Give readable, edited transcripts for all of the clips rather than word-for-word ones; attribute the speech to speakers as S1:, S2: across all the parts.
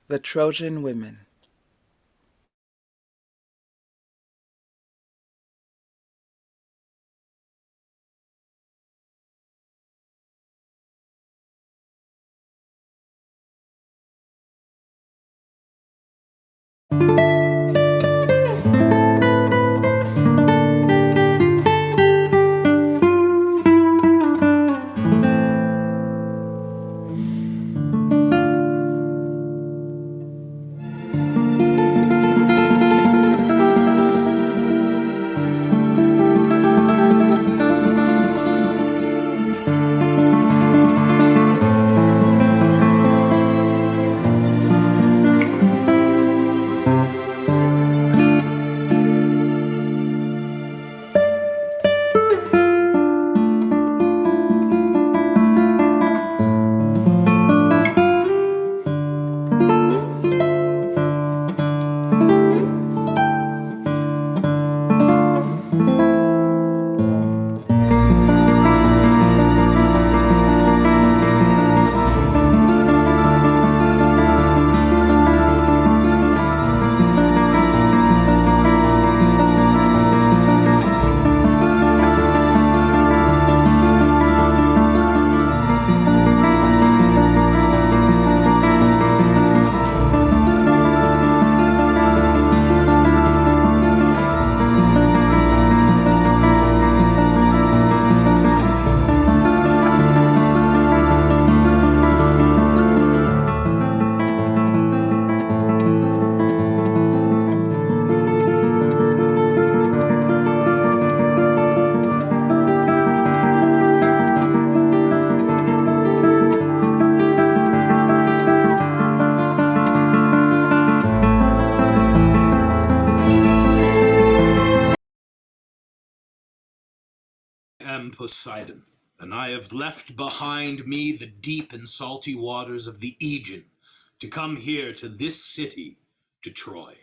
S1: The Trojan Women.
S2: I am Poseidon, and I have left behind me the deep and salty waters of the Aegean to come here to this city, to Troy.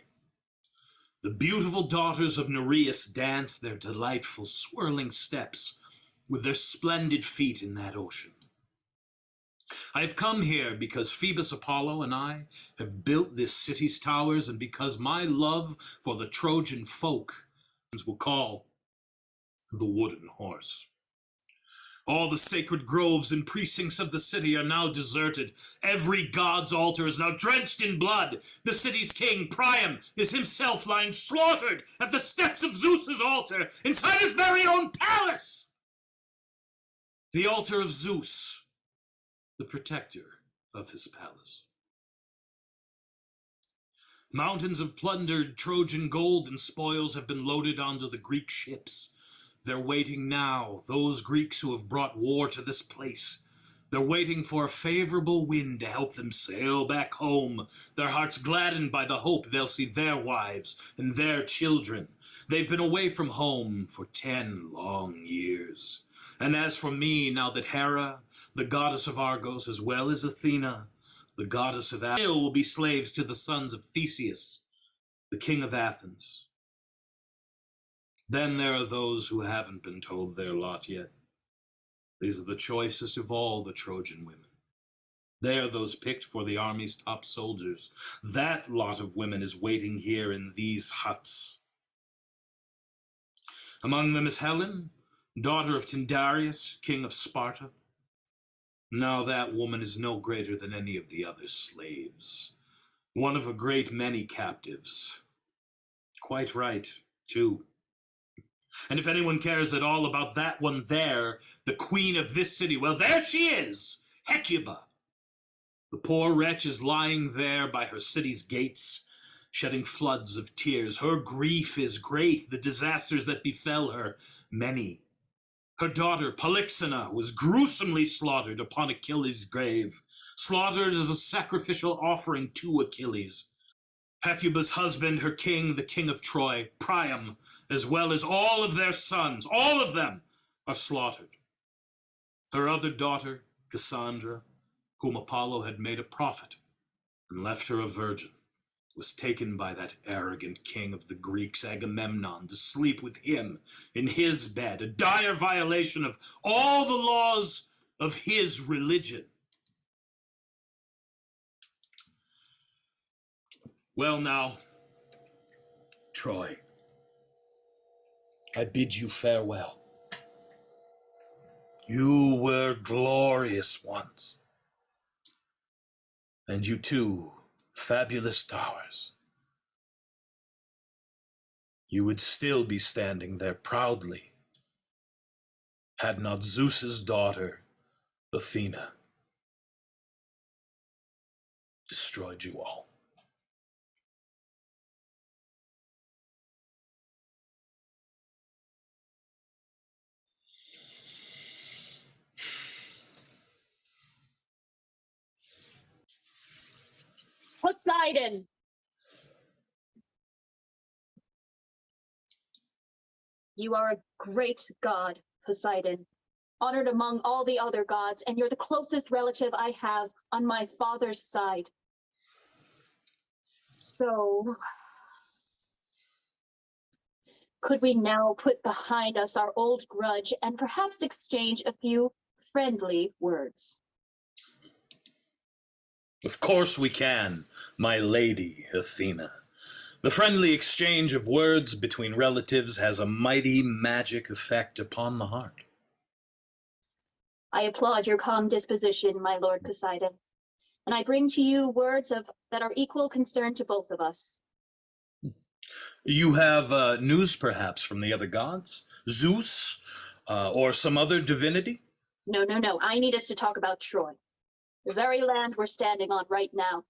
S2: The beautiful daughters of Nereus dance their delightful swirling steps with their splendid feet in that ocean. I have come here because Phoebus Apollo and I have built this city's towers, and because my love for the Trojan folk will call the wooden horse. All the sacred groves and precincts of the city are now deserted. Every god's altar is now drenched in blood. The city's king, Priam, is himself lying slaughtered at the steps of Zeus's altar inside his very own palace. The altar of Zeus, the protector of his palace. Mountains of plundered Trojan gold and spoils have been loaded onto the Greek ships. They're waiting now, those Greeks who have brought war to this place. They're waiting for a favorable wind to help them sail back home, their hearts gladdened by the hope they'll see their wives and their children. They've been away from home for 10 long years. And as for me, now that Hera, the goddess of Argos, as well as Athena, the goddess of Athens, will be slaves to the sons of Theseus, the king of Athens. Then there are those who haven't been told their lot yet. These are the choicest of all the Trojan women. They are those picked for the army's top soldiers. That lot of women is waiting here in these huts. Among them is Helen, daughter of Tyndareus, king of Sparta. Now that woman is no greater than any of the other slaves, one of a great many captives. Quite right, too. And if anyone cares at all about that one there, the queen of this city, well, there she is, Hekabe. The poor wretch is lying there by her city's gates, shedding floods of tears. Her grief is great, the disasters that befell her, many. Her daughter, Polyxena, was gruesomely slaughtered upon Achilles' grave, slaughtered as a sacrificial offering to Achilles. Hecuba's husband, her king, the king of Troy, Priam, as well as all of their sons, all of them are slaughtered. Her other daughter, Cassandra, whom Apollo had made a prophet and left her a virgin, was taken by that arrogant king of the Greeks, Agamemnon, to sleep with him in his bed, a dire violation of all the laws of his religion. Well now, Troy, I bid you farewell. You were glorious once. And you too, fabulous towers. You would still be standing there proudly, had not Zeus's daughter, Athena, destroyed you all.
S1: Poseidon! You are a great god, Poseidon, honored among all the other gods, and you're the closest relative I have on my father's side. So, could we now put behind us our old grudge and perhaps exchange a few friendly words?
S2: Of course we can, my lady Athena. The friendly exchange of words between relatives has a mighty magic effect upon the heart.
S1: I applaud your calm disposition, my lord Poseidon, and I bring to you words that are equal concern to both of us.
S2: You have news, perhaps, from the other gods? Zeus, or some other divinity?
S1: No. I need us to talk about Troy, the very land we're standing on right now.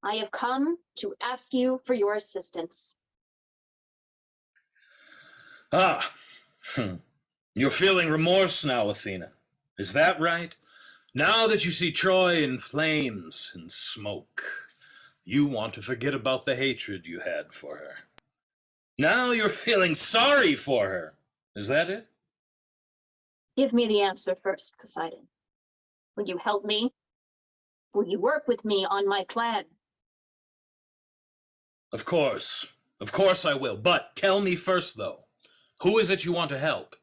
S1: I have come to ask you for your assistance.
S2: You're feeling remorse now, Athena. Is that right? Now that you see Troy in flames and smoke, you want to forget about the hatred you had for her. Now you're feeling sorry for her. Is that it?
S1: Give me the answer first, Poseidon. Will you help me? Will you work with me on my plan?
S2: Of course I will. But tell me first, though, who is it you want to help?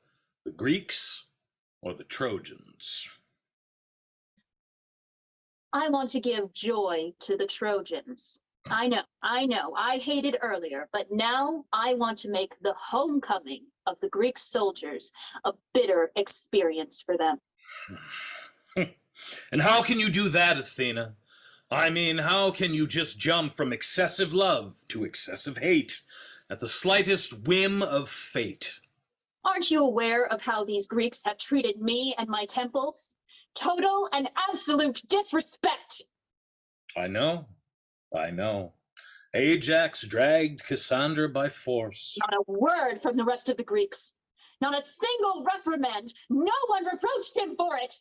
S2: The Greeks or the Trojans?
S1: I want to give joy to the Trojans. I know, I hated earlier, but now I want to make the homecoming of the Greek soldiers a bitter experience for them.
S2: And how can you do that, Athena? I mean, how can you just jump from excessive love to excessive hate at the slightest whim of fate?
S1: Aren't you aware of how these Greeks have treated me and my temples? Total and absolute disrespect!
S2: I know. Ajax dragged Cassandra by force.
S1: Not a word from the rest of the Greeks. Not a single reprimand. No one reproached him for it.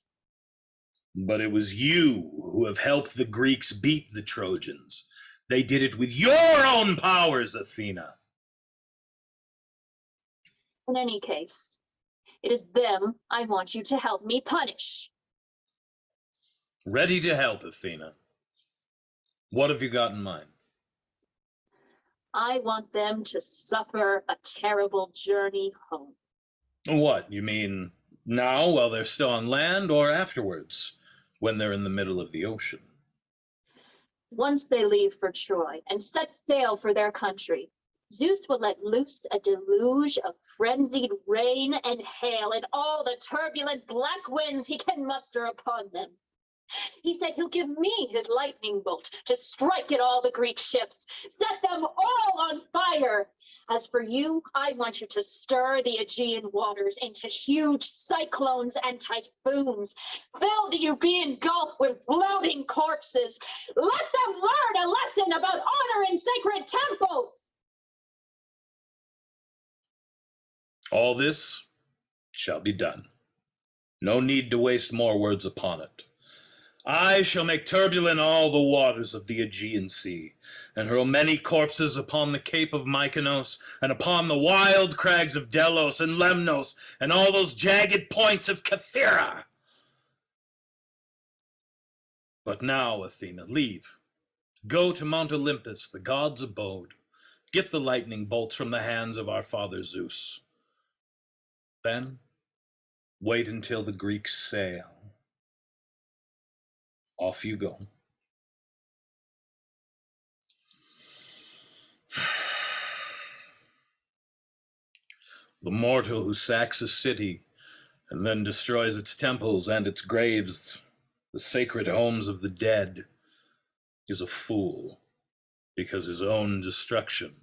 S2: But it was you who have helped the Greeks beat the Trojans. They did it with your own powers, Athena.
S1: In any case, it is them I want you to help me punish.
S2: Ready to help, Athena. What have you got in mind?
S1: I want them to suffer a terrible journey home.
S2: What, you mean now while they're still on land, or afterwards, when they're in the middle of the ocean?
S1: Once they leave for Troy and set sail for their country, Zeus will let loose a deluge of frenzied rain and hail and all the turbulent black winds he can muster upon them. He said he'll give me his lightning bolt to strike at all the Greek ships, set them all on fire. As for you, I want you to stir the Aegean waters into huge cyclones and typhoons. Fill the Euboean Gulf with floating corpses. Let them learn a lesson about honor in sacred temples.
S2: All this shall be done. No need to waste more words upon it. I shall make turbulent all the waters of the Aegean Sea, and hurl many corpses upon the Cape of Mykonos, and upon the wild crags of Delos and Lemnos, and all those jagged points of Kythera. But now, Athena, leave. Go to Mount Olympus, the god's abode. Get the lightning bolts from the hands of our father Zeus. Then, wait until the Greeks sail. Off you go. The mortal who sacks a city and then destroys its temples and its graves, the sacred homes of the dead, is a fool, because his own destruction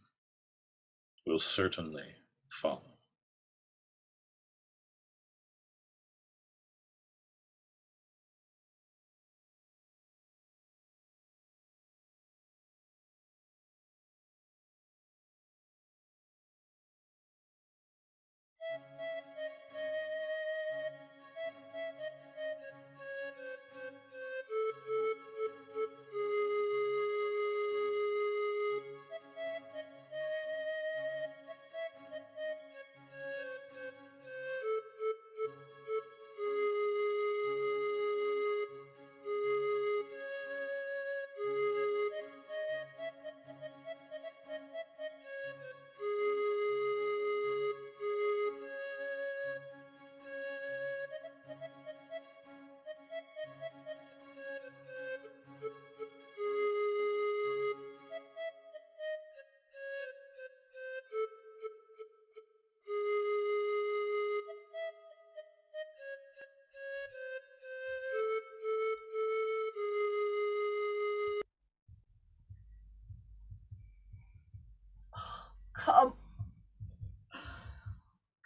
S2: will certainly follow.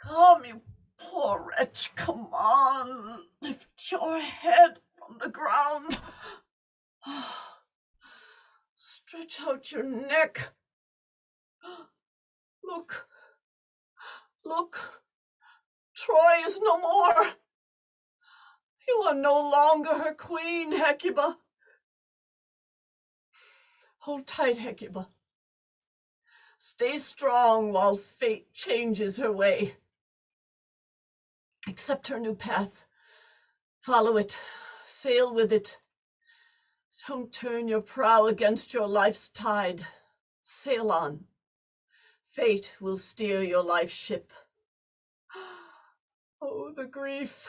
S3: Come, you poor wretch, come on, lift your head from the ground. Stretch out your neck. Look, Troy is no more. You are no longer her queen, Hekabe. Hold tight, Hekabe. Stay strong while fate changes her way. Accept her new path. Follow it. Sail with it. Don't turn your prow against your life's tide. Sail on. Fate will steer your life's ship. Oh, the grief.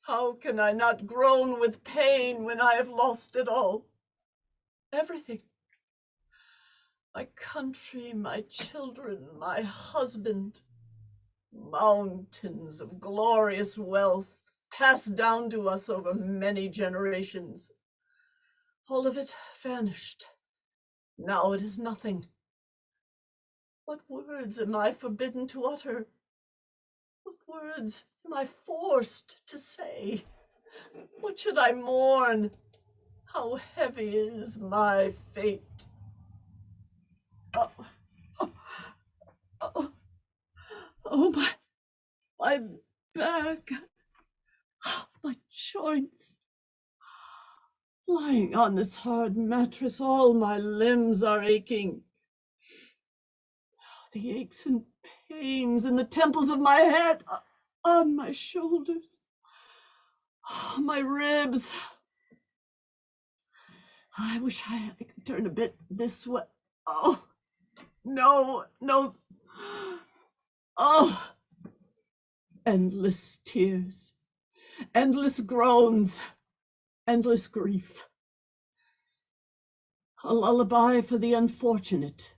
S3: How can I not groan with pain when I have lost it all? Everything. My country, my children, my husband. Mountains of glorious wealth passed down to us over many generations. All of it vanished. Now it is nothing. What words am I forbidden to utter? What words am I forced to say? What should I mourn? How heavy is my fate? Oh, my back, my joints. Lying on this hard mattress, all my limbs are aching. The aches and pains in the temples of my head, on my shoulders, my ribs. I wish I could turn a bit this way. Oh, no. Oh, endless tears, endless groans, endless grief. A lullaby for the unfortunate,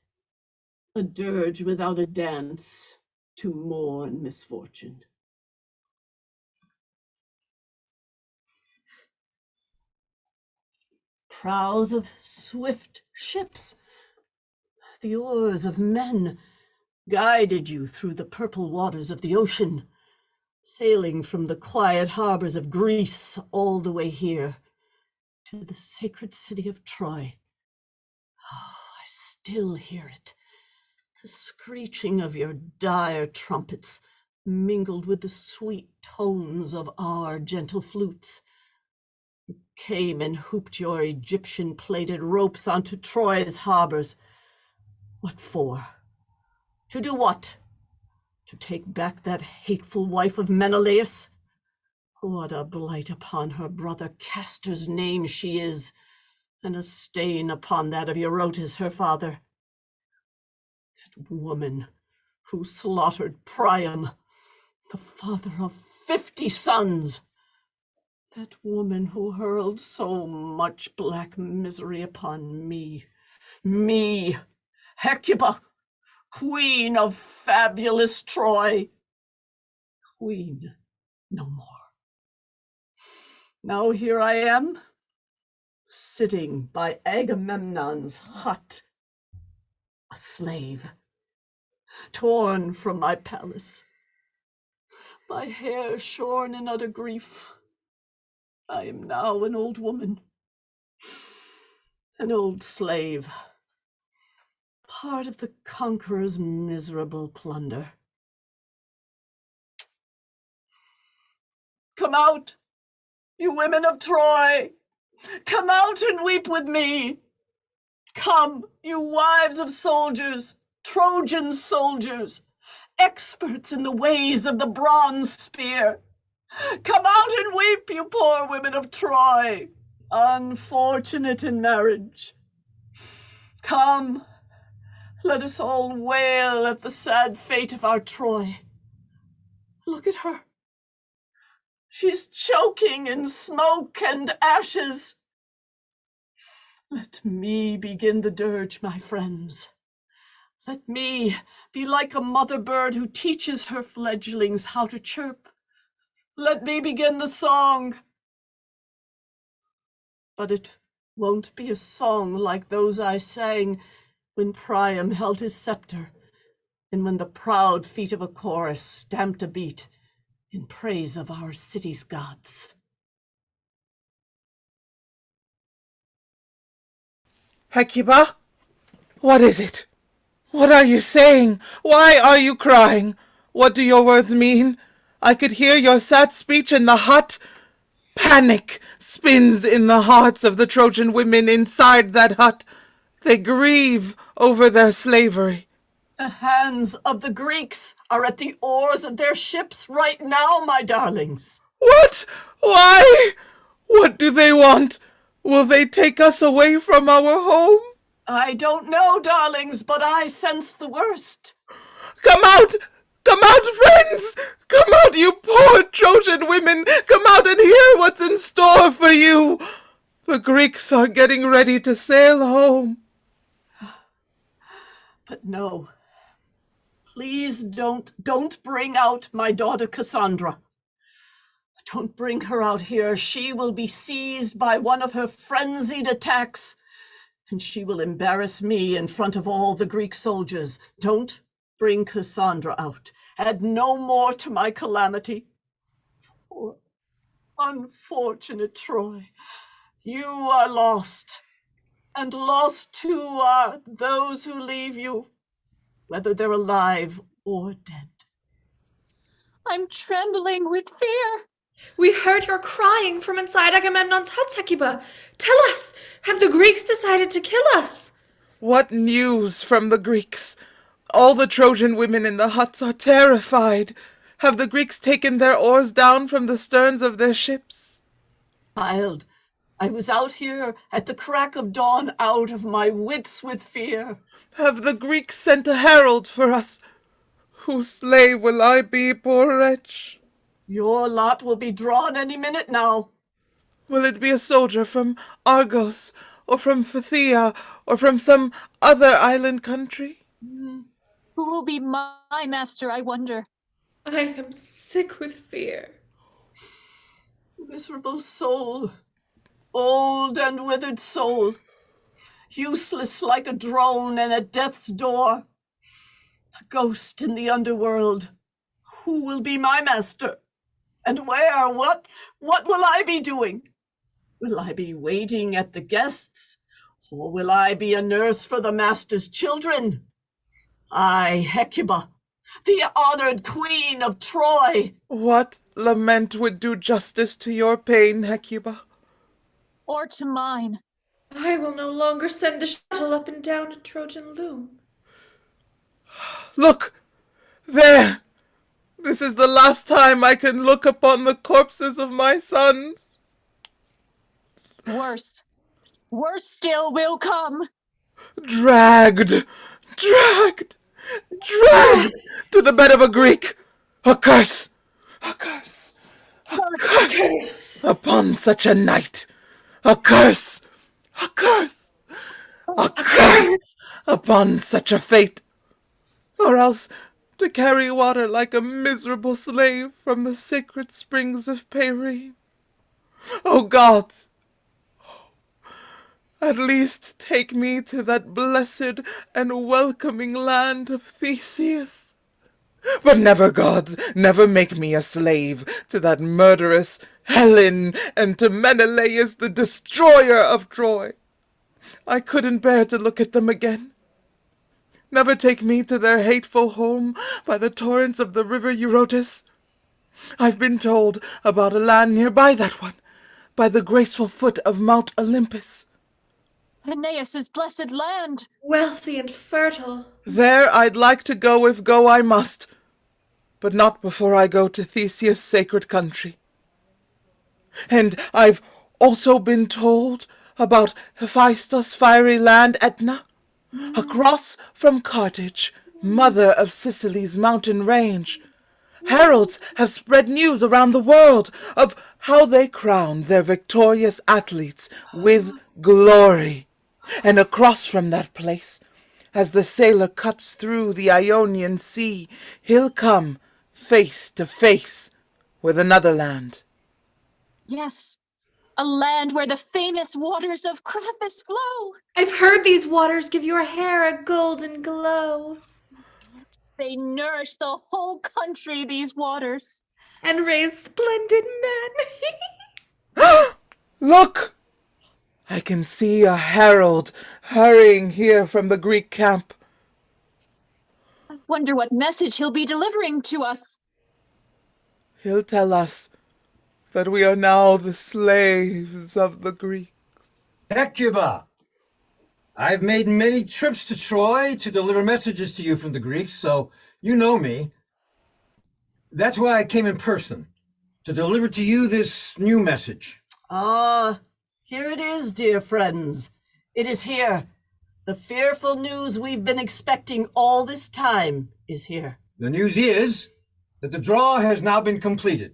S3: a dirge without a dance to mourn misfortune. Prows of swift ships, the oars of men, guided you through the purple waters of the ocean, sailing from the quiet harbors of Greece all the way here to the sacred city of Troy. Oh, I still hear it, the screeching of your dire trumpets mingled with the sweet tones of our gentle flutes. You came and hooped your Egyptian-plated ropes onto Troy's harbors. What for? To do what? To take back that hateful wife of Menelaus? What a blight upon her brother Castor's name she is, and a stain upon that of Eurotas, her father. That woman who slaughtered Priam, the father of 50 sons. That woman who hurled so much black misery upon me, Hekabe, queen of fabulous Troy. Queen no more. Now here I am, sitting by Agamemnon's hut, a slave, torn from my palace, my hair shorn in utter grief. I am now an old woman, an old slave, part of the conqueror's miserable plunder. Come out, you women of Troy! Come out and weep with me! Come, you wives of soldiers, Trojan soldiers, experts in the ways of the bronze spear! Come out and weep, you poor women of Troy, unfortunate in marriage. Come, let us all wail at the sad fate of our Troy. Look at her. She's choking in smoke and ashes. Let me begin the dirge, my friends. Let me be like a mother bird who teaches her fledglings how to chirp. Let me begin the song. But it won't be a song like those I sang when Priam held his scepter, and when the proud feet of a chorus stamped a beat in praise of our city's gods.
S4: Hekabe? What is it? What are you saying? Why are you crying? What do your words mean? I could hear your sad speech in the hut. Panic spins in the hearts of the Trojan women inside that hut. They grieve over their slavery.
S3: The hands of the Greeks are at the oars of their ships right now, my darlings.
S4: What? Why? What do they want? Will they take us away from our home?
S3: I don't know, darlings, but I sense the worst.
S4: Come out! Come out, friends! Come out, you poor Trojan women! Come out and hear what's in store for you! The Greeks are getting ready to sail home.
S3: But no, please don't bring out my daughter Cassandra. Don't bring her out here. She will be seized by one of her frenzied attacks, and she will embarrass me in front of all the Greek soldiers. Don't bring Cassandra out. Add no more to my calamity. Poor, unfortunate Troy, you are lost, and lost too are those who leave you, whether they're alive or dead.
S1: I'm trembling with fear.
S5: We heard your crying from inside Agamemnon's hut, Hekabe. Tell us, have the Greeks decided to kill us?
S4: What news from the Greeks? All the Trojan women in the huts are terrified. Have the Greeks taken their oars down from the sterns of their ships?
S3: Child, I was out here at the crack of dawn, out of my wits with fear.
S4: Have the Greeks sent a herald for us? Whose slave will I be, poor wretch?
S3: Your lot will be drawn any minute now.
S4: Will it be a soldier from Argos, or from Phthia, or from some other island country?
S1: Who will be my master, I wonder?
S5: I am sick with fear.
S3: Miserable soul, old and withered soul, useless like a drone and at death's door, a ghost in the underworld. Who will be my master? And where? What will I be doing? Will I be waiting at the guests? Or will I be a nurse for the master's children? I, Hekabe, the honored queen of Troy.
S4: What lament would do justice to your pain, Hekabe?
S1: Or to mine?
S5: I will no longer send the shuttle up and down a Trojan loom.
S4: Look! There! This is the last time I can look upon the corpses of my sons.
S1: Worse still will come.
S4: Dragged to the bed of a Greek. A curse upon such a night. A curse upon such a fate. or else to carry water like a miserable slave from the sacred springs of Peyrene. O gods, at least take me to that blessed and welcoming land of Theseus. But never, gods, never make me a slave to that murderous Helen and to Menelaus, the destroyer of Troy. I couldn't bear to look at them again. Never take me to their hateful home by the torrents of the river Eurotas. I've been told about a land nearby that one, by the graceful foot of Mount Olympus.
S1: Aeneas's blessed land.
S5: Wealthy and fertile.
S4: There I'd like to go if go I must, but not before I go to Theseus' sacred country. And I've also been told about Hephaestus' fiery land Etna, across from Carthage, mother of Sicily's mountain range. Heralds have spread news around the world of how they crowned their victorious athletes with glory. And across from that place, as the sailor cuts through the Ionian Sea, he'll come face to face with another land.
S1: Yes, a land where the famous waters of Crathis flow.
S5: I've heard these waters give your hair a golden glow.
S1: They nourish the whole country, these waters.
S5: And raise splendid men.
S4: Look! I can see a herald hurrying here from the Greek camp.
S1: I wonder what message he'll be delivering to us.
S4: He'll tell us that we are now the slaves of the Greeks.
S6: Hekabe, I've made many trips to Troy to deliver messages to you from the Greeks, so you know me. That's why I came in person, to deliver to you this new message.
S3: Here it is, dear friends. It is here. The fearful news we've been expecting all this time is here.
S6: The news is that the draw has now been completed.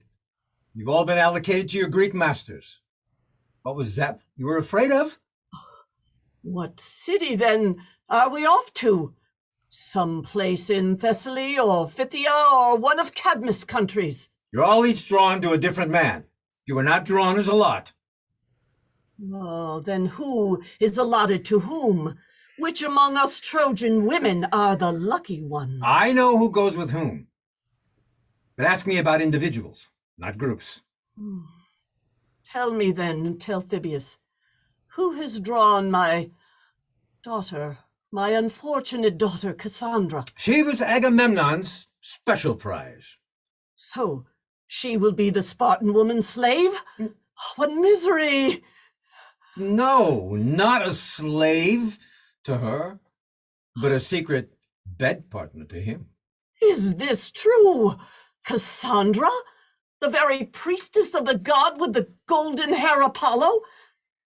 S6: You've all been allocated to your Greek masters. What was that you were afraid of?
S3: What city, then, are we off to? Some place in Thessaly or Phthia or one of Cadmus' countries.
S6: You're all each drawn to a different man. You were not drawn as a lot.
S3: Oh, then who is allotted to whom? Which among us Trojan women are the lucky ones?
S6: I know who goes with whom. But ask me about individuals, not groups.
S3: Tell me then, Talthybius, who has drawn my daughter, my unfortunate daughter, Cassandra?
S6: She was Agamemnon's special prize.
S3: So, she will be the Spartan woman's slave? What misery!
S6: No, not a slave to her, but a secret bed partner to him.
S3: Is this true? Cassandra? The very priestess of the god with the golden hair Apollo?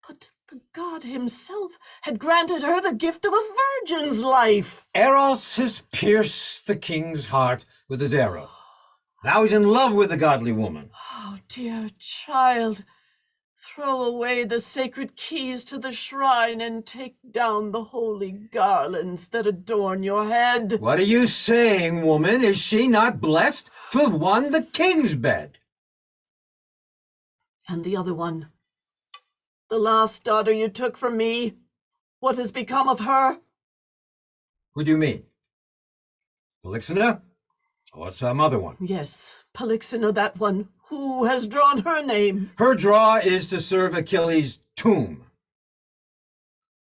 S3: But the god himself had granted her the gift of a virgin's life.
S6: Eros has pierced the king's heart with his arrow. Now he's in love with the godly woman.
S3: Oh, dear child, throw away the sacred keys to the shrine and take down the holy garlands that adorn your head.
S6: What are you saying, woman? Is she not blessed to have won the king's bed?
S3: And the other one, the last daughter you took from me, what has become of her?
S6: Who do you mean? Polyxena? Or some other one?
S3: Yes, Polyxena, that one. Who has drawn her name?
S6: Her draw is to serve Achilles' tomb.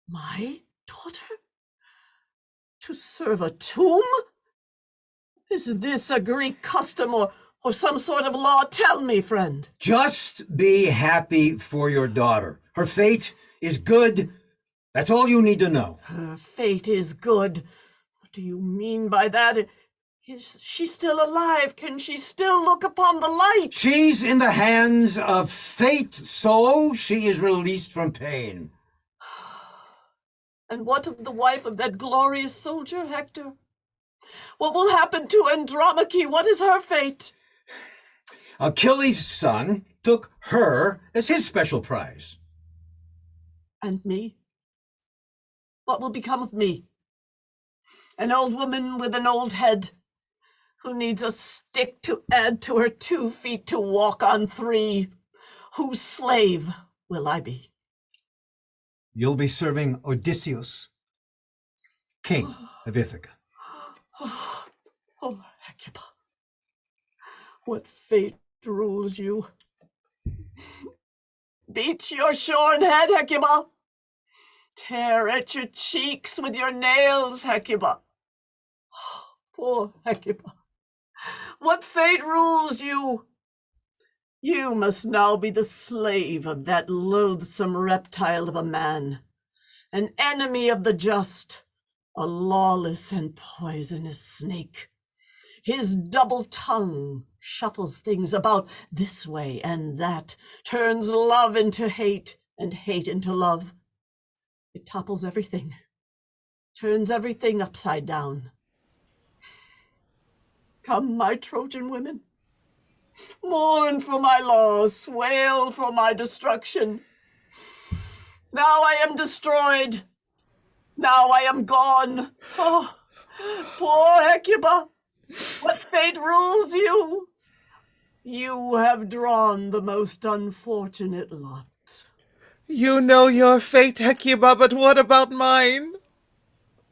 S3: My daughter? To serve a tomb? Is this a Greek custom or some sort of law? Tell me, friend.
S6: Just be happy for your daughter. Her fate is good. That's all you need to know.
S3: Her fate is good. What do you mean by that? Is she still alive? Can she still look upon the light?
S6: She's in the hands of fate, so she is released from pain.
S3: And what of the wife of that glorious soldier, Hector? What will happen to Andromache? What is her fate?
S6: Achilles' son took her as his special prize.
S3: And me? What will become of me? An old woman with an old head, who needs a stick to add to her 2 feet to walk on 3. Whose slave will I be?
S6: You'll be serving Odysseus, king of Ithaca.
S3: Oh, Hecuba, what fate rules you? Beat your shorn head, Hecuba. Tear at your cheeks with your nails, Hecuba. Poor Hecuba. What fate rules you? You must now be the slave of that loathsome reptile of a man, an enemy of the just, a lawless and poisonous snake. His double tongue shuffles things about this way and that, turns love into hate and hate into love. It topples everything, turns everything upside down. Come, my Trojan women, mourn for my loss, wail for my destruction. Now I am destroyed. Now I am gone. Oh, poor Hecuba, what fate rules you? You have drawn the most unfortunate lot.
S4: You know your fate, Hecuba, but what about mine?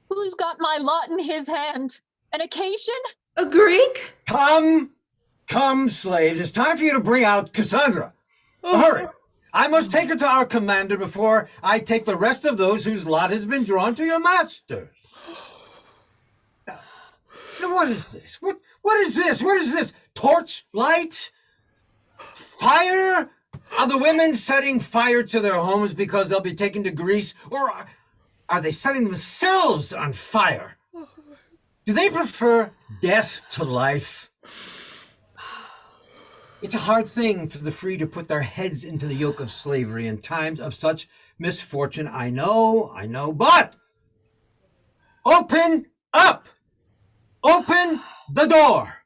S1: Who's got my lot in his hand? An Acacian?
S5: A Greek?
S6: Come, slaves. It's time for you to bring out Cassandra. Hurry. I must take her to our commander before I take the rest of those whose lot has been drawn to your masters. Now, what is this? What is this? What is this? Torch? Light? Fire? Are the women setting fire to their homes because they'll be taken to Greece? Or are they setting themselves on fire? Do they prefer death to life? It's a hard thing for the free to put their heads into the yoke of slavery in times of such misfortune. I know, but open up! Open the door!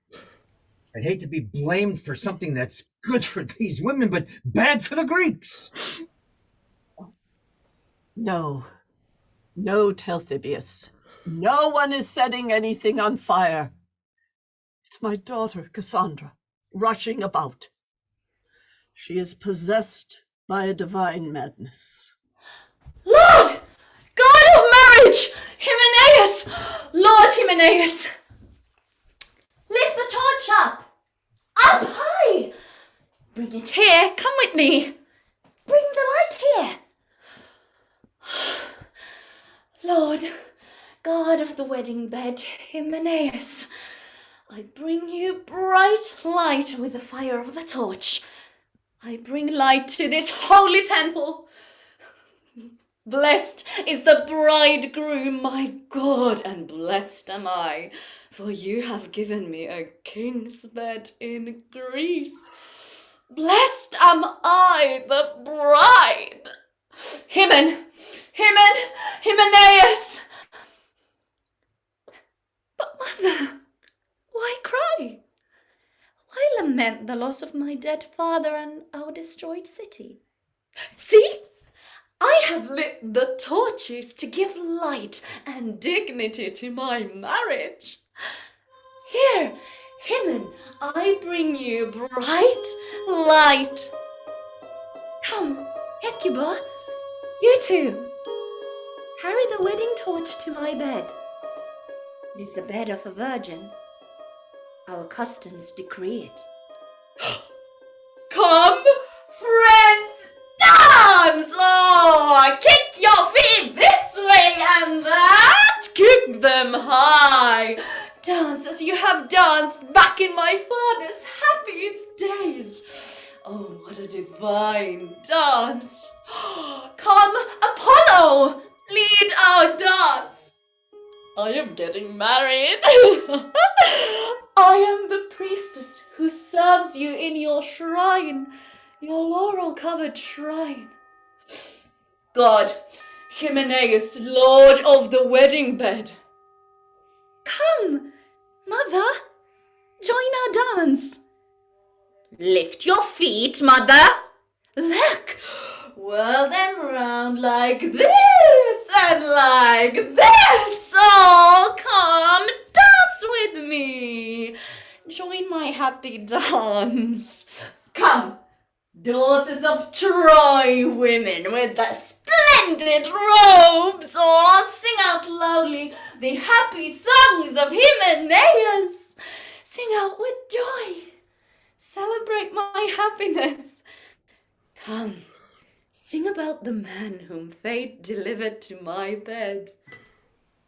S6: I'd hate to be blamed for something that's good for these women, but bad for the Greeks.
S3: No, Telthibius. No one is setting anything on fire. It's my daughter, Cassandra, rushing about. She is possessed by a divine madness.
S5: Lord! God of marriage! Hymenaeus! Lord Hymenaeus! Lift the torch up! Up high! Bring it here, come with me! Bring the light here! Lord, God of the wedding bed, Hymenaeus, I bring you bright light with the fire of the torch. I bring light to this holy temple. Blessed is the bridegroom, my God, and blessed am I, for you have given me a king's bed in Greece. Blessed am I, the bride. Hymenaeus. But mother, why cry? Why lament the loss of my dead father and our destroyed city? See, I have lit the torches to give light and dignity to my marriage. Here, Hymen, I bring you bright light. Come, Hecuba, you too. Carry the wedding torch to my bed. It is the bed of a virgin. Our customs decree it. Come, friends, dance! Oh, kick your feet this way and that. Kick them high. Dance as you have danced back in my father's happiest days. Oh, what a divine dance. Come, Apollo, lead our dance. I am getting married. I am the priestess who serves you in your shrine, your laurel-covered shrine. God, Hymenaeus, lord of the wedding bed. Come, mother, join our dance. Lift your feet, mother. Look, whirl them round like this and like this. Oh, come. dance. Come, daughters of Troy women with their splendid robes, or sing out loudly the happy songs of Hymenaeus. Sing out with joy. Celebrate my happiness. Come, sing about the man whom fate delivered to my bed.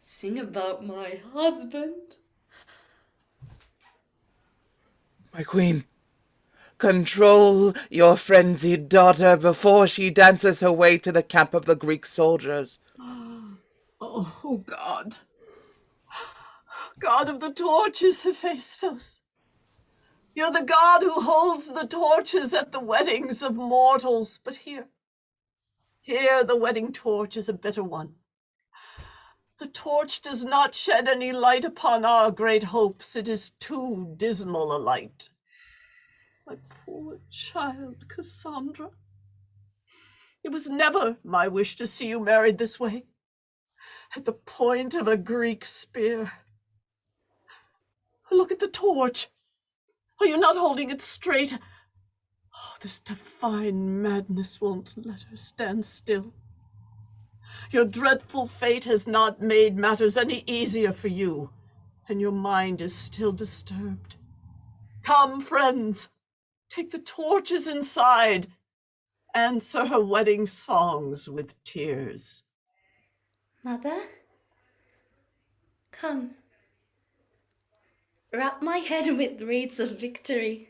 S5: Sing about my husband.
S4: My queen, control your frenzied daughter before she dances her way to the camp of the Greek soldiers.
S3: Oh, God. God of the torches, Hephaestus. You're the god who holds the torches at the weddings of mortals. But here the wedding torch is a bitter one. The torch does not shed any light upon our great hopes. It is too dismal a light. My poor child, Cassandra. It was never my wish to see you married this way, at the point of a Greek spear. Look at the torch. Are you not holding it straight? Oh, this divine madness won't let her stand still. Your dreadful fate has not made matters any easier for you, and your mind is still disturbed. Come, friends, take the torches inside. Answer her wedding songs with tears.
S5: Mother, come. Wrap my head with wreaths of victory.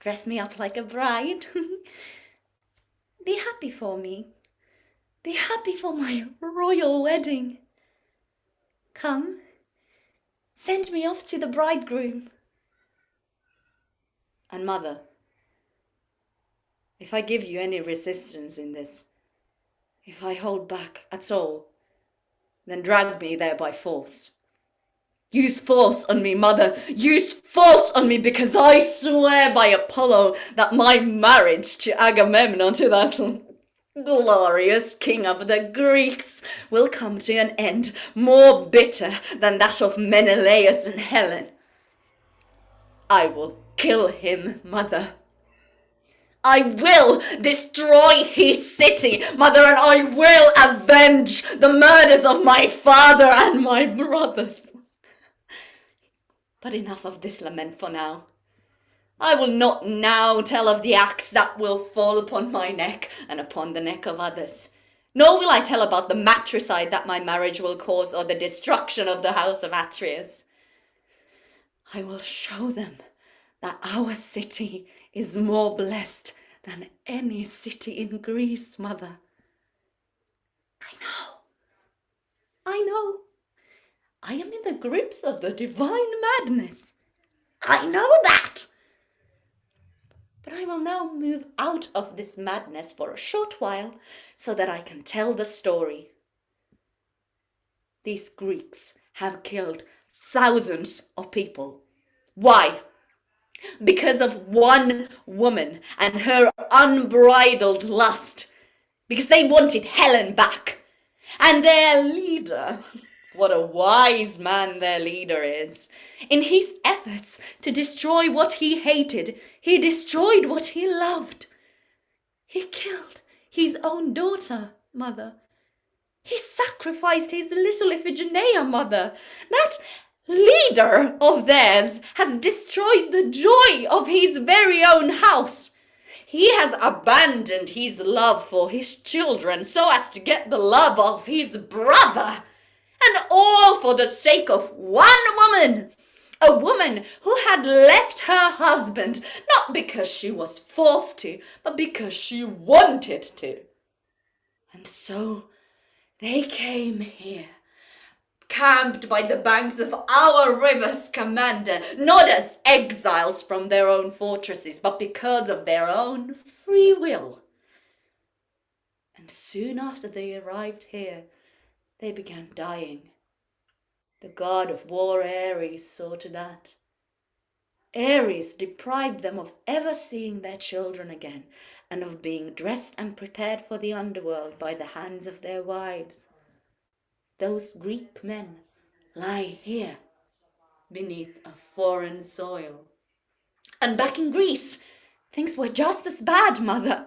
S5: Dress me up like a bride. Be happy for me. Be happy for my royal wedding. Come, send me off to the bridegroom. And mother, if I give you any resistance in this, if I hold back at all, then drag me there by force. Use force on me, mother. Use force on me, because I swear by Apollo that my marriage to Agamemnon, to that glorious king of the Greeks, will come to an end more bitter than that of Menelaus and Helen. I will kill him, mother. I will destroy his city, mother, and I will avenge the murders of my father and my brothers. But enough of this lament for now. I will not now tell of the axe that will fall upon my neck and upon the neck of others. Nor will I tell about the matricide that my marriage will cause, or the destruction of the house of Atreus. I will show them that our city is more blessed than any city in Greece, mother. I know. I am in the grips of the divine madness. I know that. But I will now move out of this madness for a short while so that I can tell the story. These Greeks have killed thousands of people. Why? Because of one woman and her unbridled lust. Because they wanted Helen back. And their leader, what a wise man their leader is. In his efforts to destroy what he hated, he destroyed what he loved. He killed his own daughter, mother. He sacrificed his little Iphigenia, mother. That leader of theirs has destroyed the joy of his very own house. He has abandoned his love for his children so as to get the love of his brother. And all for the sake of one woman. A woman who had left her husband, not because she was forced to, but because she wanted to. And so they came here, camped by the banks of our river Scamander, not as exiles from their own fortresses, but because of their own free will. And soon after they arrived here, they began dying. The god of war Ares saw to that. Ares deprived them of ever seeing their children again, and of being dressed and prepared for the underworld by the hands of their wives. Those Greek men lie here, beneath a foreign soil. And back in Greece, things were just as bad, Mother.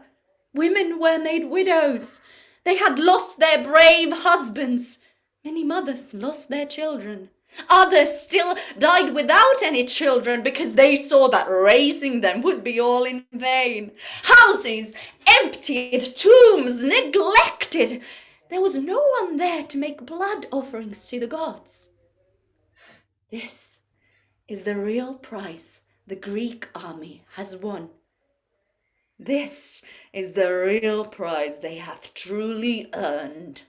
S5: Women were made widows. They had lost their brave husbands. Many mothers lost their children. Others still died without any children because they saw that raising them would be all in vain. Houses emptied, tombs neglected. There was no one there to make blood offerings to the gods. This is the real price the Greek army has won. This is the real prize they have truly earned.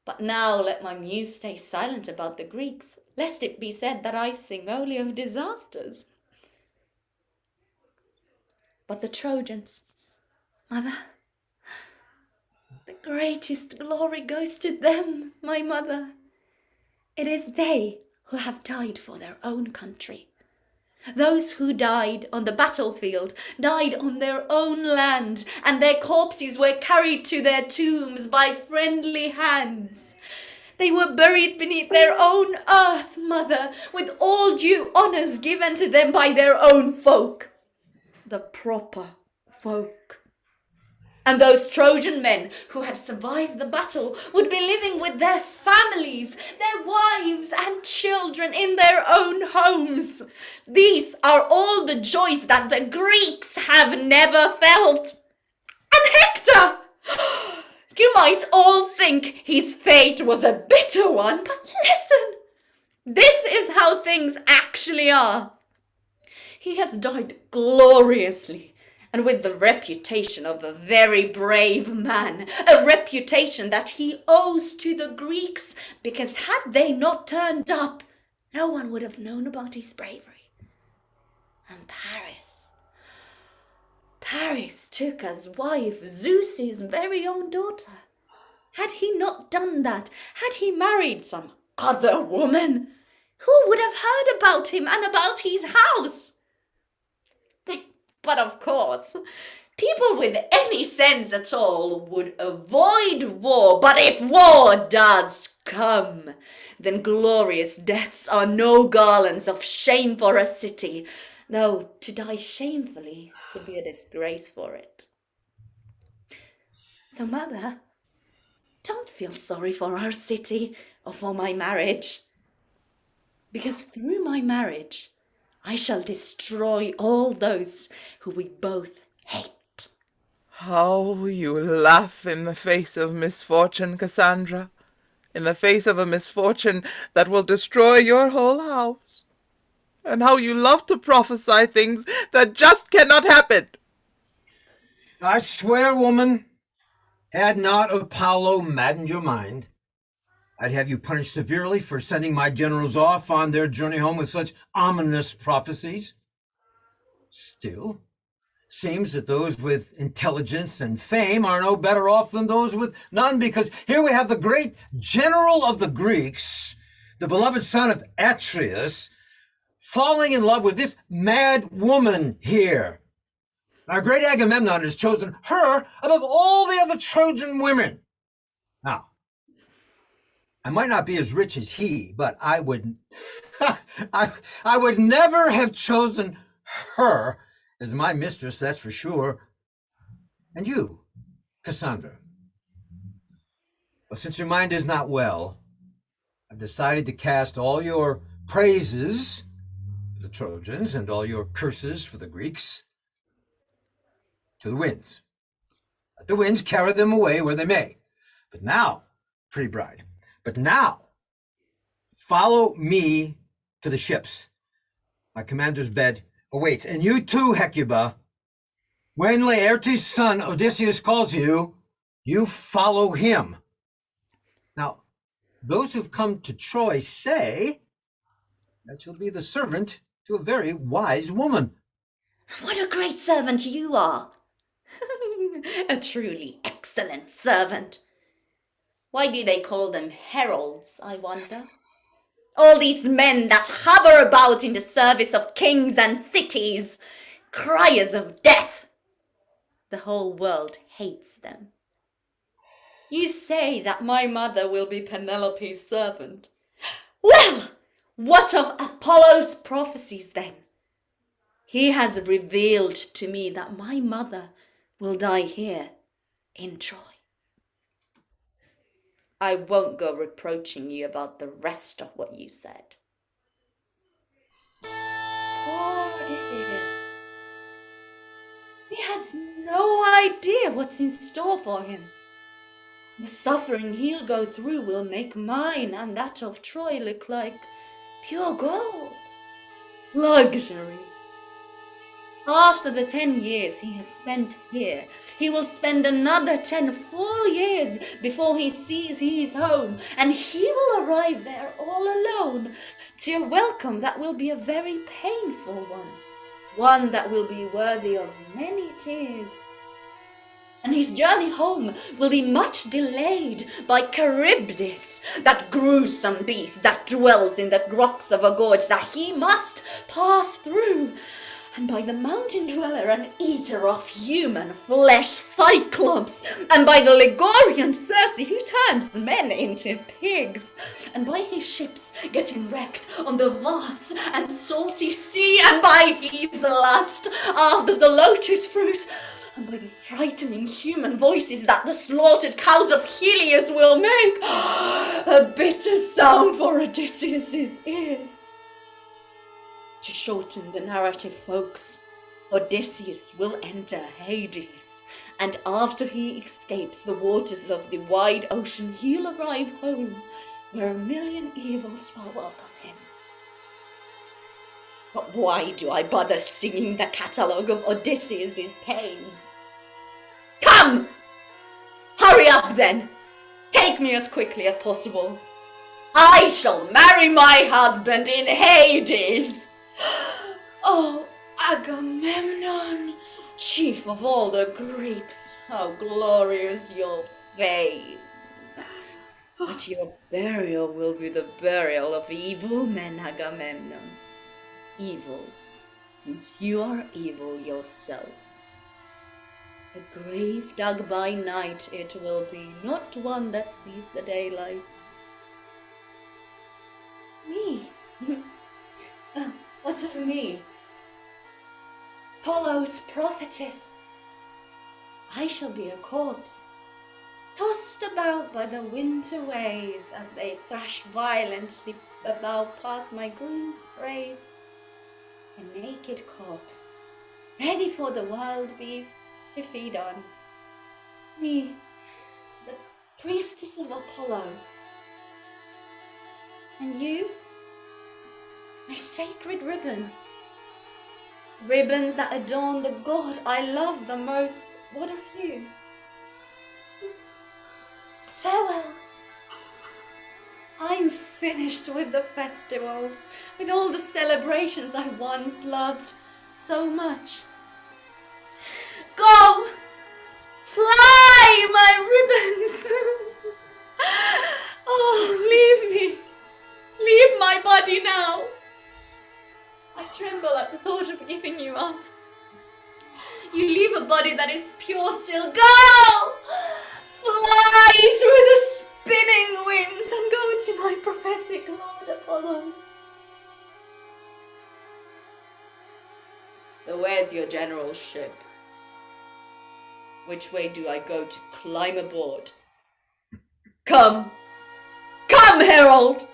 S5: But now let my muse stay silent about the Greeks, lest it be said that I sing only of disasters. But the Trojans, Mother, the greatest glory goes to them, my mother. It is they who have died for their own country. Those who died on the battlefield died on their own land, and their corpses were carried to their tombs by friendly hands. They were buried beneath their own earth, Mother, with all due honours given to them by their own folk, the proper folk. And those Trojan men who had survived the battle would be living with their families, their wives and children in their own homes. These are all the joys that the Greeks have never felt. And Hector! You might all think his fate was a bitter one, but listen, this is how things actually are. He has died gloriously, and with the reputation of a very brave man, a reputation that he owes to the Greeks, because had they not turned up, no one would have known about his bravery. And Paris took as wife Zeus's very own daughter. Had he not done that, had he married some other woman, who would have heard about him and about his house? But of course, people with any sense at all would avoid war. But if war does come, then glorious deaths are no garlands of shame for a city, though to die shamefully would be a disgrace for it. So, Mother, don't feel sorry for our city or for my marriage, because through my marriage, I shall destroy all those who we both hate.
S4: How you laugh in the face of misfortune, Cassandra, in the face of a misfortune that will destroy your whole house. And how you love to prophesy things that just cannot happen.
S6: I swear, woman, had not Apollo maddened your mind, I'd have you punished severely for sending my generals off on their journey home with such ominous prophecies. Still, seems that those with intelligence and fame are no better off than those with none, because here we have the great general of the Greeks, the beloved son of Atreus, falling in love with this mad woman here. Our great Agamemnon has chosen her above all the other Trojan women. Now, I might not be as rich as he, but I would I would never have chosen her as my mistress, that's for sure. And you, Cassandra, well, since your mind is not well, I've decided to cast all your praises for the Trojans and all your curses for the Greeks to the winds. Let the winds carry them away where they may. But now, pretty bride, but now, follow me to the ships. My commander's bed awaits. And you too, Hekabe, when Laertes' son Odysseus calls you, you follow him. Now, those who've come to Troy say that you'll be the servant to a very wise woman.
S5: What a great servant you are! A truly excellent servant. Why do they call them heralds, I wonder? All these men that hover about in the service of kings and cities, criers of death. The whole world hates them. You say that my mother will be Penelope's servant. Well, what of Apollo's prophecies then? He has revealed to me that my mother will die here in Troy. I won't go reproaching you about the rest of what you said. Poor Odysseus. He has no idea what's in store for him. The suffering he'll go through will make mine and that of Troy look like pure gold. Luxury. After the 10 years he has spent here, he will spend another 10 full years before he sees he's home, and he will arrive there all alone to a welcome that will be a very painful one that will be worthy of many tears. And his journey home will be much delayed by Charybdis, that gruesome beast that dwells in the rocks of a gorge that he must pass through, and by the mountain dweller and eater of human flesh, Cyclops, and by the Ligurian Circe who turns men into pigs, and by his ships getting wrecked on the vast and salty sea, and by his lust after the lotus fruit, and by the frightening human voices that the slaughtered cows of Helios will make a bitter sound for Odysseus' ears. To shorten the narrative, folks, Odysseus will enter Hades, and after he escapes the waters of the wide ocean, he'll arrive home, where a million evils will welcome him. But why do I bother singing the catalogue of Odysseus' pains? Come! Hurry up then! Take me as quickly as possible. I shall marry my husband in Hades! Oh, Agamemnon, chief of all the Greeks, how glorious your fame! But your burial will be the burial of evil men, Agamemnon. Evil, since you are evil yourself. A grave dug by night it will be, not one that sees the daylight. Me? What of me? Apollo's prophetess. I shall be a corpse, tossed about by the winter waves as they thrash violently about past my groom's grave. A naked corpse, ready for the wild beasts to feed on. Me, the priestess of Apollo. And you? My sacred ribbons. Ribbons that adorn the god I love the most. What of you? Farewell. I'm finished with the festivals, with all the celebrations I once loved so much. Go! Fly, my ribbons! Oh, leave me. Leave my body now. I tremble at the thought of giving you up. You leave a body that is pure still. Go! Fly through the spinning winds and go to my prophetic lord Apollo. So where's your generalship? Which way do I go to climb aboard? Come! Come, herald!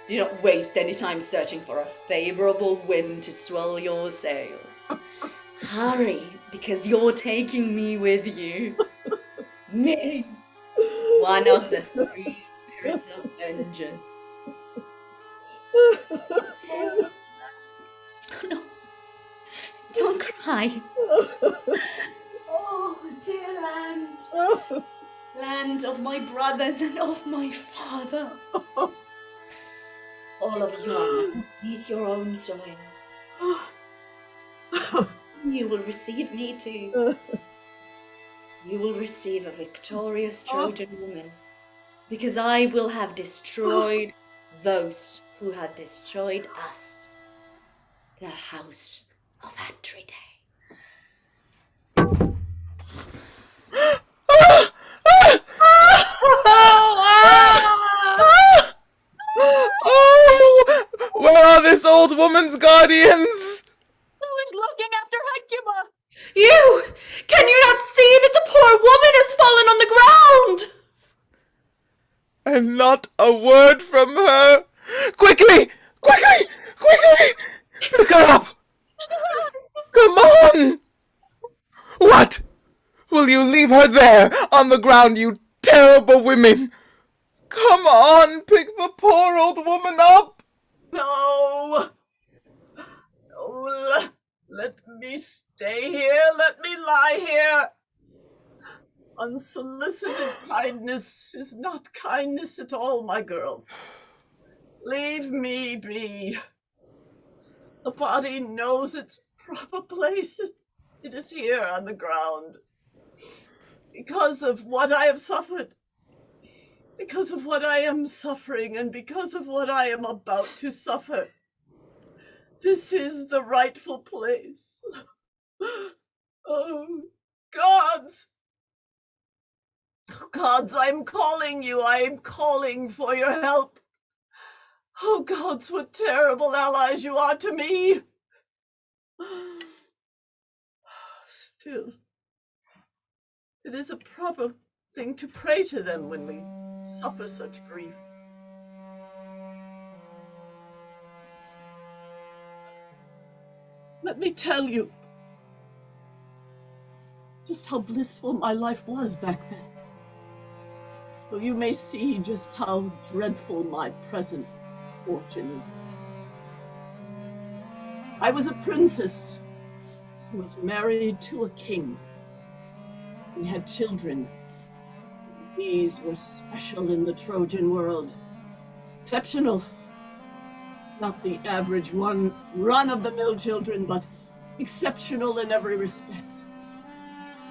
S5: Do not waste any time searching for a favorable wind to swell your sails. Hurry, because you're taking me with you. Me, one of the 3 spirits of vengeance. No, don't cry. Oh, dear land, land of my brothers and of my father. All of you are beneath your own soil. You will receive me too. You will receive a victorious Trojan woman, because I will have destroyed those who have destroyed us, the house of Atridae.
S4: Oh, where are this old woman's guardians?
S1: Who
S4: and not a word from her. Quickly! Quickly! Quickly! Pick her up! Come on! What? Will you leave her there on the ground, you terrible women? Come on, pick the poor old woman up!
S3: No! Oh, let me stay here. Let me lie here. Unsolicited kindness is not kindness at all, my girls. Leave me be. The body knows its proper place. It is here on the ground. Because of what I have suffered. Because of what I am suffering, and because of what I am about to suffer. This is the rightful place. Oh, gods! Oh, gods, I am calling you. I am calling for your help. Oh, gods, what terrible allies you are to me. Still, it is a proper thing to pray to them when we suffer such grief. Let me tell you just how blissful my life was back then, so you may see just how dreadful my present fortune is. I was a princess who was married to a king. We had children. These were special in the Trojan world. Exceptional. Not the average run-of-the-mill children, but exceptional in every respect.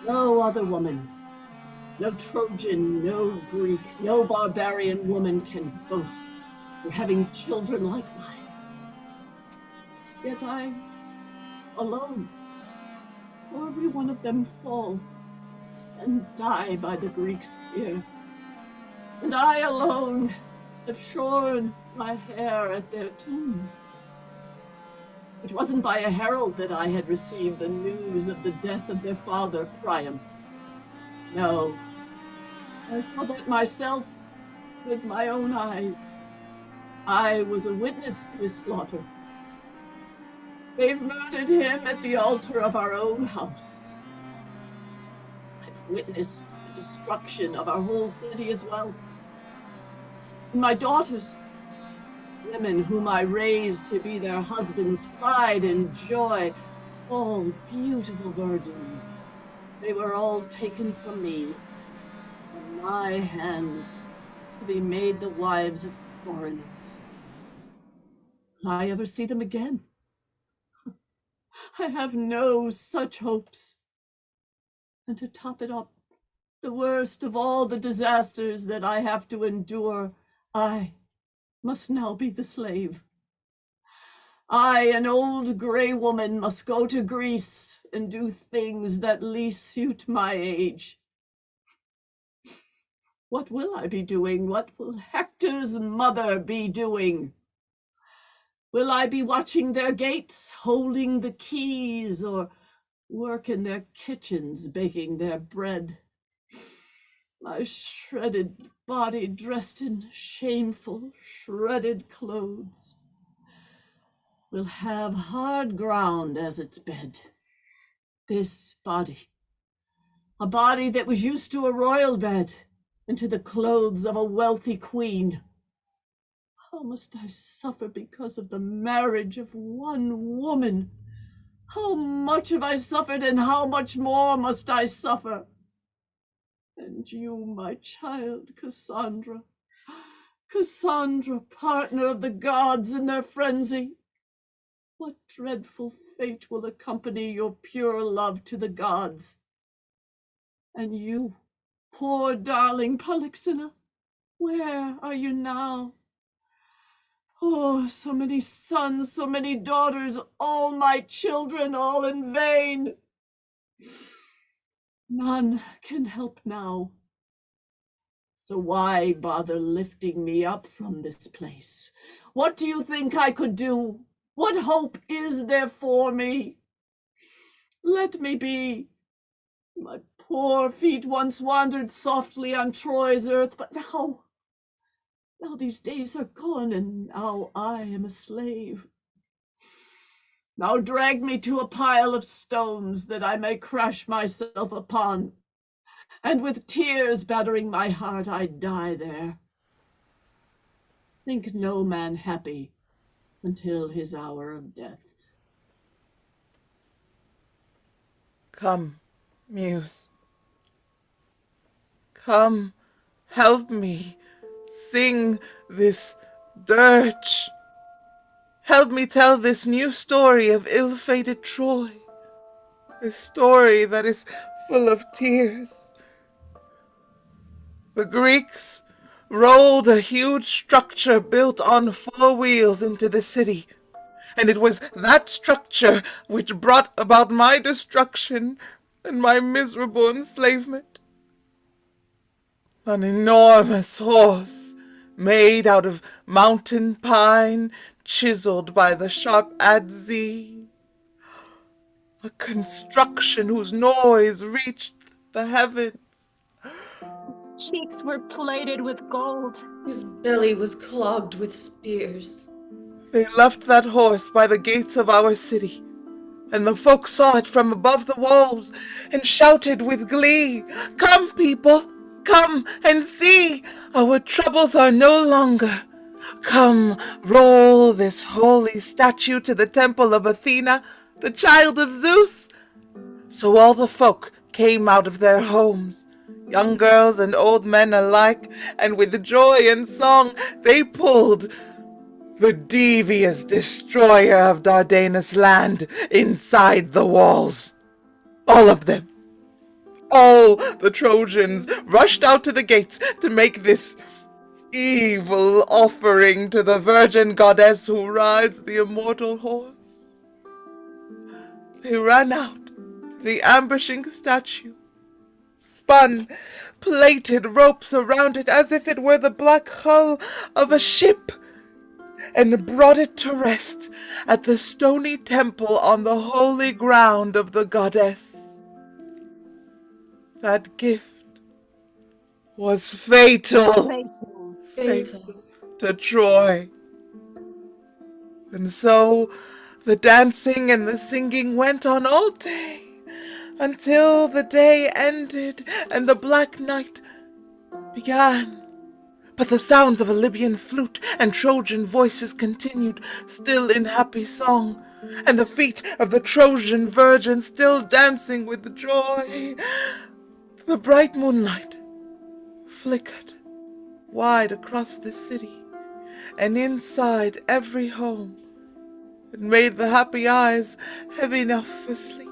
S3: No other woman, no Trojan, no Greek, no barbarian woman can boast of having children like mine. Yet I, alone, for every one of them fall and die by the Greek spear. And I alone have shorn my hair at their tombs. It wasn't by a herald that I had received the news of the death of their father, Priam. No, I saw that myself with my own eyes. I was a witness to his slaughter. They've murdered him at the altar of our own house. I've witnessed the destruction of our whole city as well. And my daughters, women whom I raised to be their husbands' pride and joy, all beautiful virgins, they were all taken from me, from my hands, to be made the wives of foreigners. Will I ever see them again? I have no such hopes. And to top it up, the worst of all the disasters that I have to endure, I must now be the slave. I, an old gray woman, must go to Greece and do things that least suit my age. What will I be doing? What will Hector's mother be doing? Will I be watching their gates, holding the keys, or work in their kitchens, baking their bread? My shredded body dressed in shameful, shredded clothes will have hard ground as its bed. This body, a body that was used to a royal bed and to the clothes of a wealthy queen. How must I suffer because of the marriage of one woman? How much have I suffered, and how much more must I suffer? And you, my child, Cassandra, Cassandra, partner of the gods in their frenzy, what dreadful fate will accompany your pure love to the gods? And you, poor darling Polyxena, where are you now? Oh, so many sons, so many daughters, all my children, all in vain. None can help now. So why bother lifting me up from this place? What do you think I could do? What hope is there for me? Let me be. My poor feet once wandered softly on Troy's earth, but Now these days are gone, and now I am a slave. Now drag me to a pile of stones that I may crush myself upon, and with tears battering my heart I die there. Think no man happy until his hour of death.
S4: Come, Muse. Come, help me sing this dirge. Help me tell this new story of ill-fated Troy. A story that is full of tears. The Greeks rolled a huge structure built on 4 wheels into the city, and it was that structure which brought about my destruction and my miserable enslavement. An enormous horse made out of mountain pine, chiseled by the sharp adze. A construction whose noise reached the heavens.
S1: Cheeks were plated with gold.
S5: Whose belly was clogged with spears.
S4: They left that horse by the gates of our city, and the folk saw it from above the walls and shouted with glee, "Come, people, come and see! Our troubles are no longer. Come, roll this holy statue to the temple of Athena, the child of Zeus." So all the folk came out of their homes, young girls and old men alike, and with joy and song they pulled the devious destroyer of Dardanus' land inside the walls. All of them. All the Trojans rushed out to the gates to make this evil offering to the virgin goddess who rides the immortal horse. They ran out to the ambushing statue, spun plaited ropes around it as if it were the black hull of a ship, and brought it to rest at the stony temple on the holy ground of the goddess. That gift was fatal.
S5: Fatal.
S4: To Troy. And so the dancing and the singing went on all day, until the day ended and the black night began. But the sounds of a Libyan flute and Trojan voices continued, still in happy song, and the feet of the Trojan virgins still dancing with joy. The bright moonlight flickered wide across the city, and inside every home. It made the happy eyes heavy enough for sleep.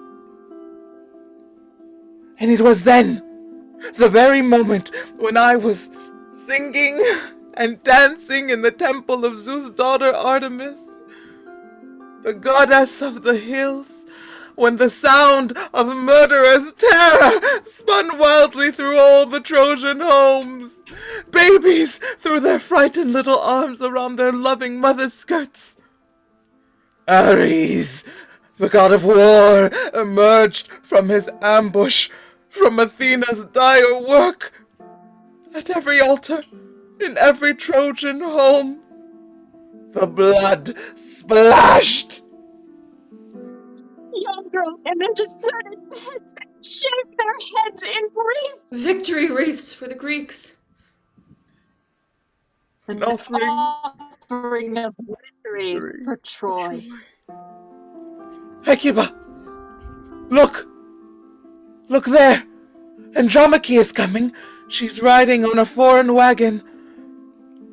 S4: And it was then, the very moment when I was singing and dancing in the temple of Zeus' daughter Artemis, the goddess of the hills, when the sound of murderous terror spun wildly through all the Trojan homes. Babies threw their frightened little arms around their loving mother's skirts. Ares, the god of war, emerged from his ambush, from Athena's dire work. At every altar, in every Trojan home, the blood splashed.
S1: Young girls in their deserted beds shaved their heads in grief.
S5: Victory wreaths for the Greeks.
S4: An offering
S1: of victory for Troy.
S4: Hekabe, look! Look there! Andromache is coming. She's riding on a foreign wagon.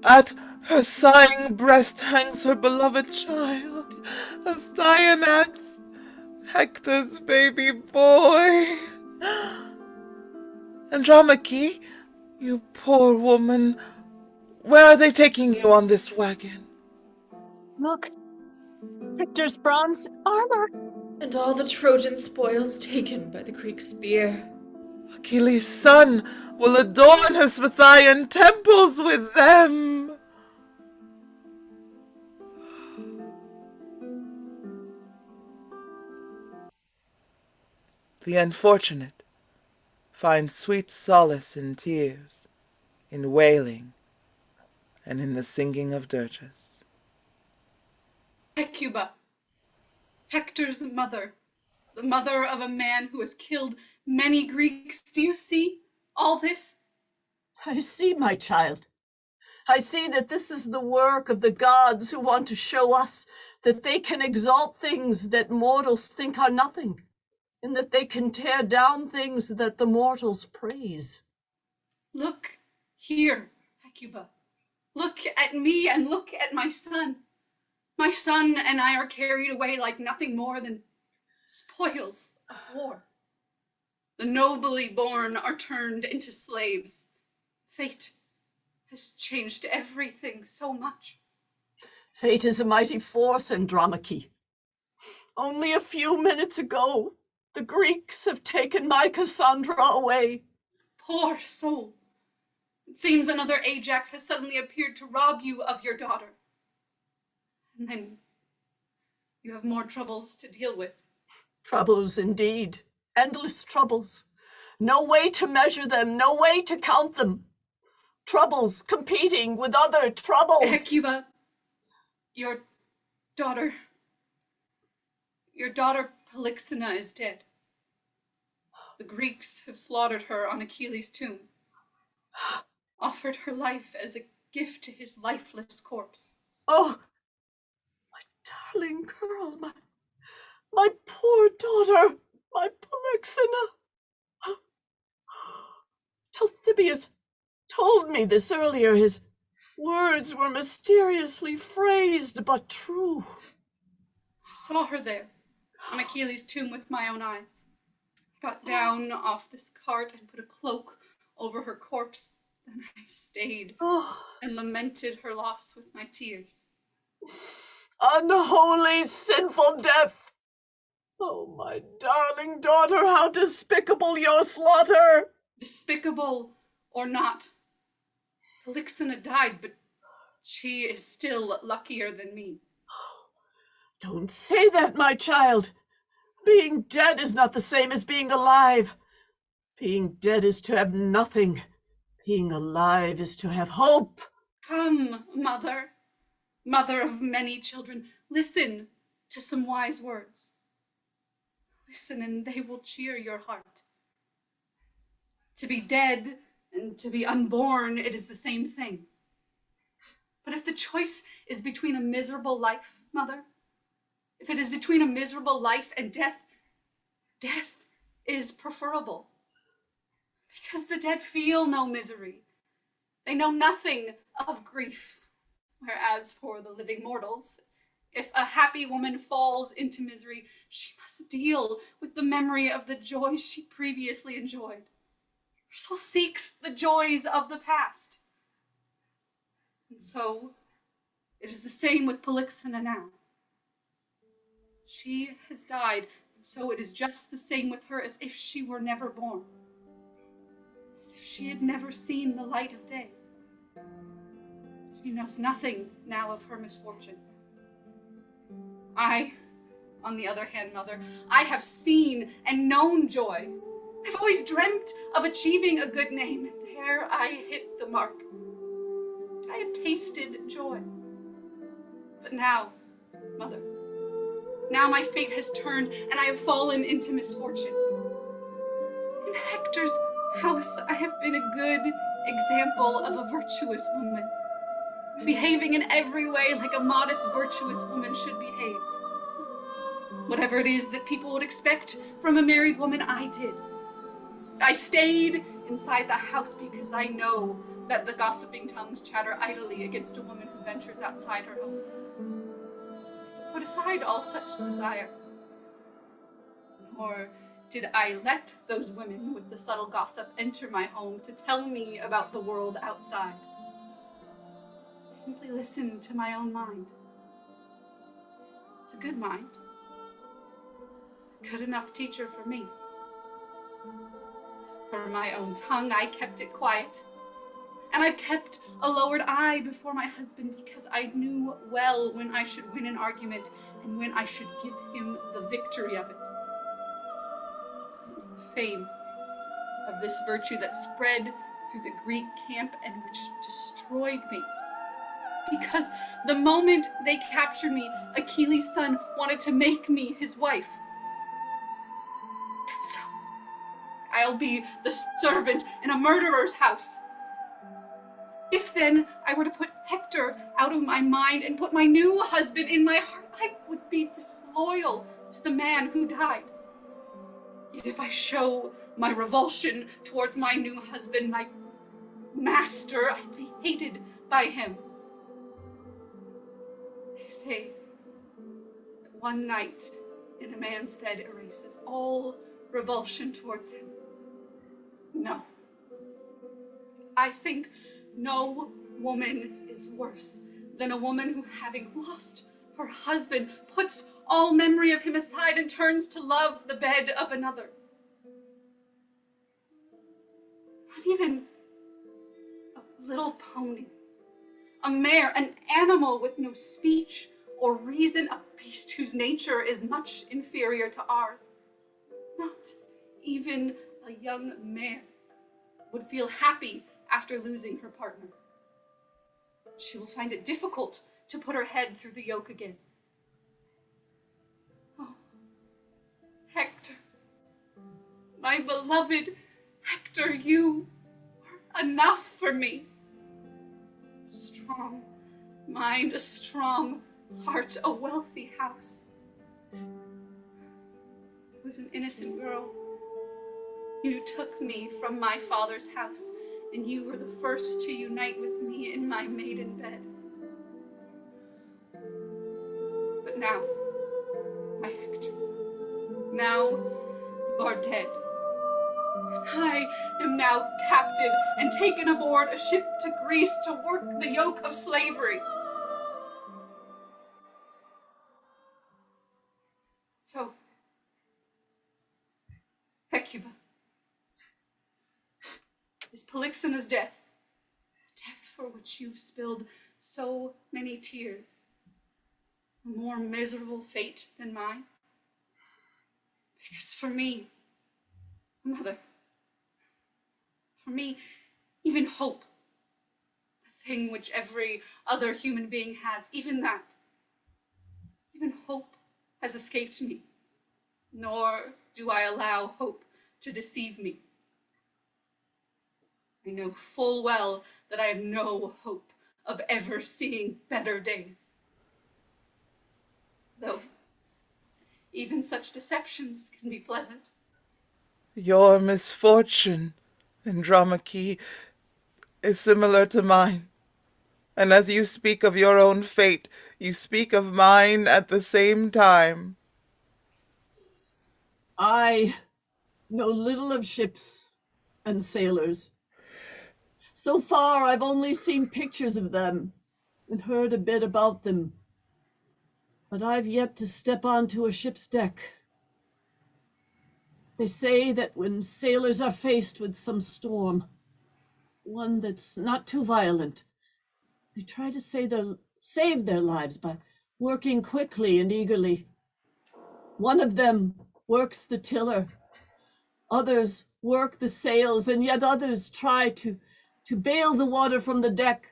S4: At her sighing breast hangs her beloved child, Astyanax, Hector's baby boy. Andromache, you poor woman, where are they taking you on this wagon?
S1: Look, Hector's bronze armor.
S5: And all the Trojan spoils taken by the Greek spear.
S4: Achilles' son will adorn her Sphithian temples with them. The unfortunate find sweet solace in tears, in wailing, and in the singing of dirges.
S7: Hecuba, Hector's mother, the mother of a man who has killed many Greeks. Do you see all this?
S3: I see, my child. I see that this is the work of the gods who want to show us that they can exalt things that mortals think are nothing, and that they can tear down things that the mortals praise.
S7: Look here, Hecuba. Look at me and look at my son. My son and I are carried away like nothing more than spoils of war. The nobly born are turned into slaves. Fate has changed everything so much.
S3: Fate is a mighty force, Andromache. Only a few minutes ago, the Greeks have taken my Cassandra away.
S7: Poor soul. It seems another Ajax has suddenly appeared to rob you of your daughter. And then you have more troubles to deal with.
S3: Troubles indeed. Endless troubles. No way to measure them, no way to count them. Troubles competing with other troubles.
S7: Hecuba, your daughter Polyxena is dead. The Greeks have slaughtered her on Achilles' tomb, offered her life as a gift to his lifeless corpse.
S3: Oh, my darling girl, my poor daughter, my Polyxena. Talthybius told me this earlier. His words were mysteriously phrased, but true.
S7: I saw her there on Achilles' tomb with my own eyes. Got down off this cart and put a cloak over her corpse. Then I stayed and lamented her loss with my tears.
S3: Unholy, sinful death! Oh, my darling daughter, how despicable your slaughter!
S7: Despicable or not, Polyxena died, but she is still luckier than me.
S3: Don't say that, my child. Being dead is not the same as being alive. Being dead is to have nothing. Being alive is to have hope.
S7: Come, mother, mother of many children, listen to some wise words. Listen, and they will cheer your heart. To be dead and to be unborn, it is the same thing. But if the choice is between a miserable life, mother, if it is between a miserable life and death, death is preferable. Because the dead feel no misery. They know nothing of grief. Whereas for the living mortals, if a happy woman falls into misery, she must deal with the memory of the joys she previously enjoyed. Her soul seeks the joys of the past. And so, it is the same with Polyxena now. She has died, and so it is just the same with her as if she were never born. As if she had never seen the light of day. She knows nothing now of her misfortune. I, on the other hand, mother, I have seen and known joy. I've always dreamt of achieving a good name, and there I hit the mark. I have tasted joy. But now, mother, now my fate has turned, and I have fallen into misfortune. In Hector's house, I have been a good example of a virtuous woman, behaving in every way like a modest, virtuous woman should behave. Whatever it is that people would expect from a married woman, I did. I stayed inside the house because I know that the gossiping tongues chatter idly against a woman who ventures outside her home. Put aside all such desire. Nor did I let those women with the subtle gossip enter my home to tell me about the world outside. I simply listened to my own mind. It's a good mind. It's a good enough teacher for me. As for my own tongue, I kept it quiet. And I've kept a lowered eye before my husband because I knew well when I should win an argument and when I should give him the victory of it. It was the fame of this virtue that spread through the Greek camp and which destroyed me because the moment they captured me, Achilles' son wanted to make me his wife. And so I'll be the servant in a murderer's house. If then I were to put Hector out of my mind and put my new husband in my heart, I would be disloyal to the man who died. Yet if I show my revulsion towards my new husband, my master, I'd be hated by him. They say that one night in a man's bed erases all revulsion towards him. No. I think no woman is worse than a woman who, having lost her husband, puts all memory of him aside and turns to love the bed of another. Not even a little pony, a mare, an animal with no speech or reason, a beast whose nature is much inferior to ours. Not even a young mare would feel happy after losing her partner. She will find it difficult to put her head through the yoke again. Oh, Hector, my beloved Hector, you are enough for me. A strong mind, a strong heart, a wealthy house. I was an innocent girl. You took me from my father's house, and you were the first to unite with me in my maiden bed. But now, my Hector, now you are dead. I am now captive and taken aboard a ship to Greece to work the yoke of slavery. So, Hecuba, is Polyxena's death, a death for which you've spilled so many tears, a more miserable fate than mine? Because for me, Mother, for me, even hope, the thing which every other human being has, even that, even hope has escaped me, nor do I allow hope to deceive me. I know full well that I have no hope of ever seeing better days. Though even such deceptions can be pleasant.
S4: Your misfortune, Andromache, is similar to mine. And as you speak of your own fate, you speak of mine at the same time.
S3: I know little of ships and sailors. So far, I've only seen pictures of them and heard a bit about them. But I've yet to step onto a ship's deck. They say that when sailors are faced with some storm, one that's not too violent, they try to save their lives by working quickly and eagerly. One of them works the tiller, others work the sails, and yet others try to bail the water from the deck.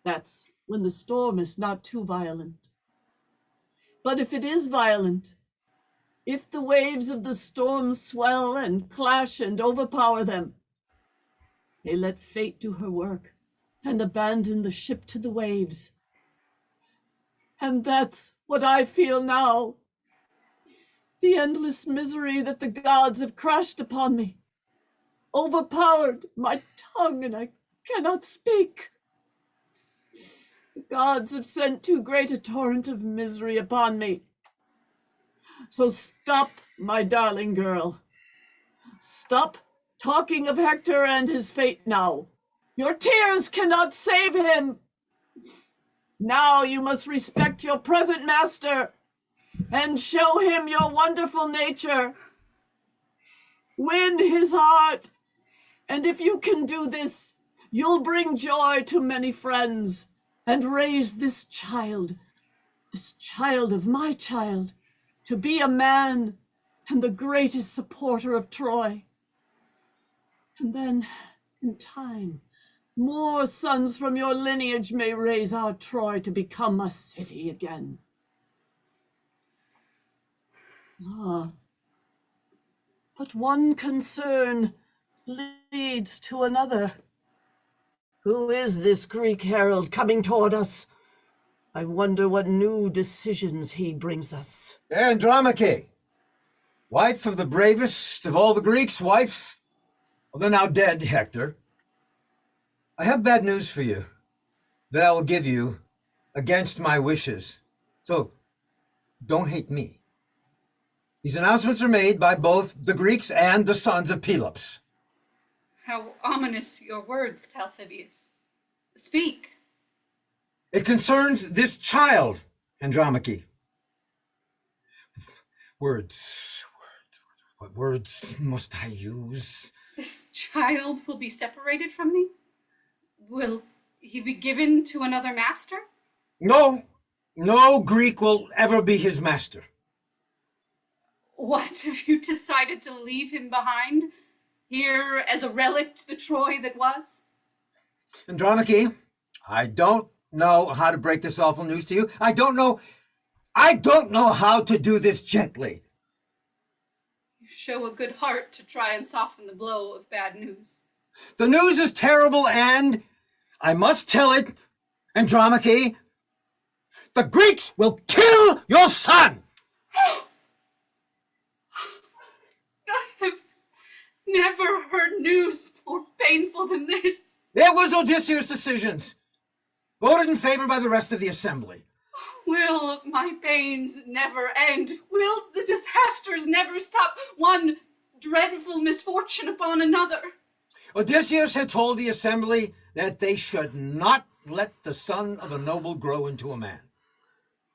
S3: That's when the storm is not too violent. But if it is violent, if the waves of the storm swell and clash and overpower them, they let fate do her work and abandon the ship to the waves. And that's what I feel now. The endless misery that the gods have crashed upon me, overpowered my tongue, and I cannot speak. The gods have sent too great a torrent of misery upon me. So stop, my darling girl. Stop talking of Hector and his fate now. Your tears cannot save him. Now you must respect your present master and show him your wonderful nature. Win his heart. And if you can do this, you'll bring joy to many friends and raise this child of my child, to be a man and the greatest supporter of Troy. And then, in time, More sons from your lineage may raise our Troy to become a city again. Ah, but one concern leads to another. Who is this Greek herald coming toward us? I wonder what new decisions he brings us.
S6: Andromache, wife of the bravest of all the Greeks, wife of the now dead Hector. I have bad news for you that I will give you against my wishes. So don't hate me. These announcements are made by both the Greeks and the sons of Pelops.
S7: How ominous your words, Talthybius. Speak.
S6: It concerns this child, Andromache. Words. What words must I use?
S7: This child will be separated from me? Will he be given to another master?
S6: No Greek will ever be his master.
S7: What, have you decided to leave him behind? Here as a relic to the Troy that was?
S6: Andromache, I don't know how to break this awful news to you. I don't know how to do this gently.
S7: You show a good heart to try and soften the blow of bad news.
S6: The news is terrible, and I must tell it, Andromache. The Greeks will kill your son!
S7: I have never heard news more painful than this.
S6: It was Odysseus' decisions, voted in favor by the rest of the assembly.
S7: Will my pains never end? Will the disasters never stop? One dreadful misfortune upon another.
S6: Odysseus had told the assembly that they should not let the son of a noble grow into a man.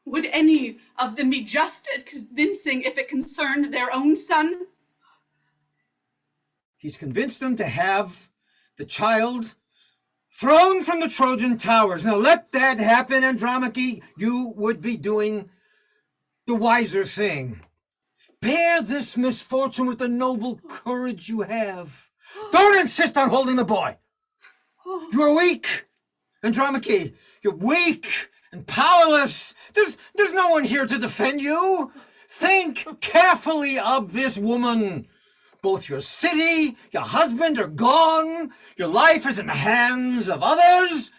S7: Would any of them be just as convincing if it concerned their own son?
S6: He's convinced them to have the child thrown from the Trojan towers. Now let that happen, Andromache. You would be doing the wiser thing. Bear this misfortune with the noble courage you have. Don't insist on holding the boy. You are weak, Andromache. You're weak and powerless. There's no one here to defend you. Think carefully of this woman. Both your city, your husband are gone. Your life is in the hands of others.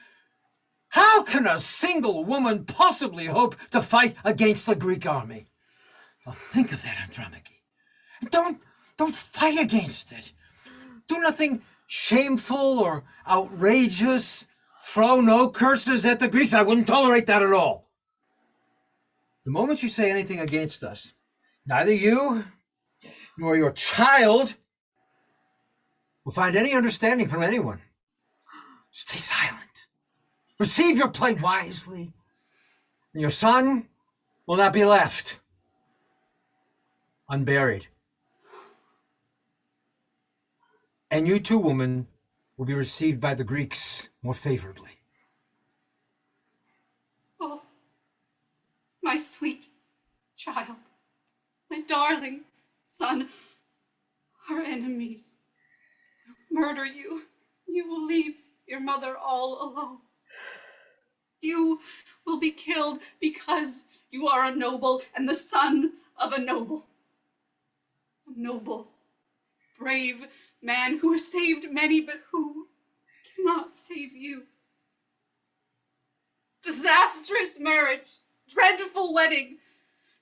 S6: How can a single woman possibly hope to fight against the Greek army? Well, think of that, Andromache. Don't fight against it. Do nothing shameful or outrageous. Throw no curses at the Greeks. I wouldn't tolerate that at all. The moment you say anything against us, neither you nor your child will find any understanding from anyone. Stay silent. Receive your plight wisely, and your son will not be left unburied. And you too, woman, will be received by the Greeks more favorably.
S7: Oh, my sweet child, my darling son, our enemies will murder you. You will leave your mother all alone. You will be killed because you are a noble and the son of a noble. A noble, brave man who has saved many, but who cannot save you. Disastrous marriage, dreadful wedding.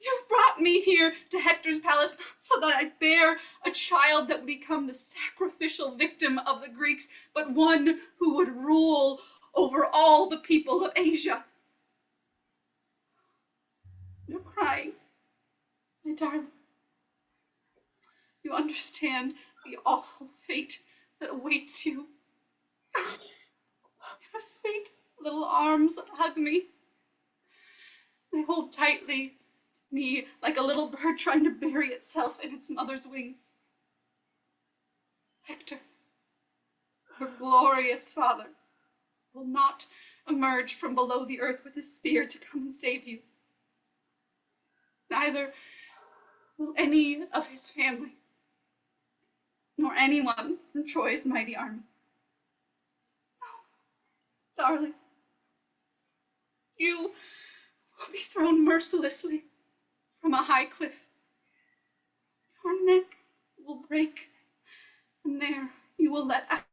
S7: You've brought me here to Hector's palace not so that I bear a child that would become the sacrificial victim of the Greeks, but one who would rule over all the people of Asia. You're crying, my darling. You understand the awful fate that awaits you. Your sweet little arms hug me. They hold tightly to me like a little bird trying to bury itself in its mother's wings. Hector, her glorious father, will not emerge from below the earth with his spear to come and save you. Neither will any of his family, nor anyone from Troy's mighty army. darling. You will be thrown mercilessly from a high cliff. Your neck will break, and there you will let out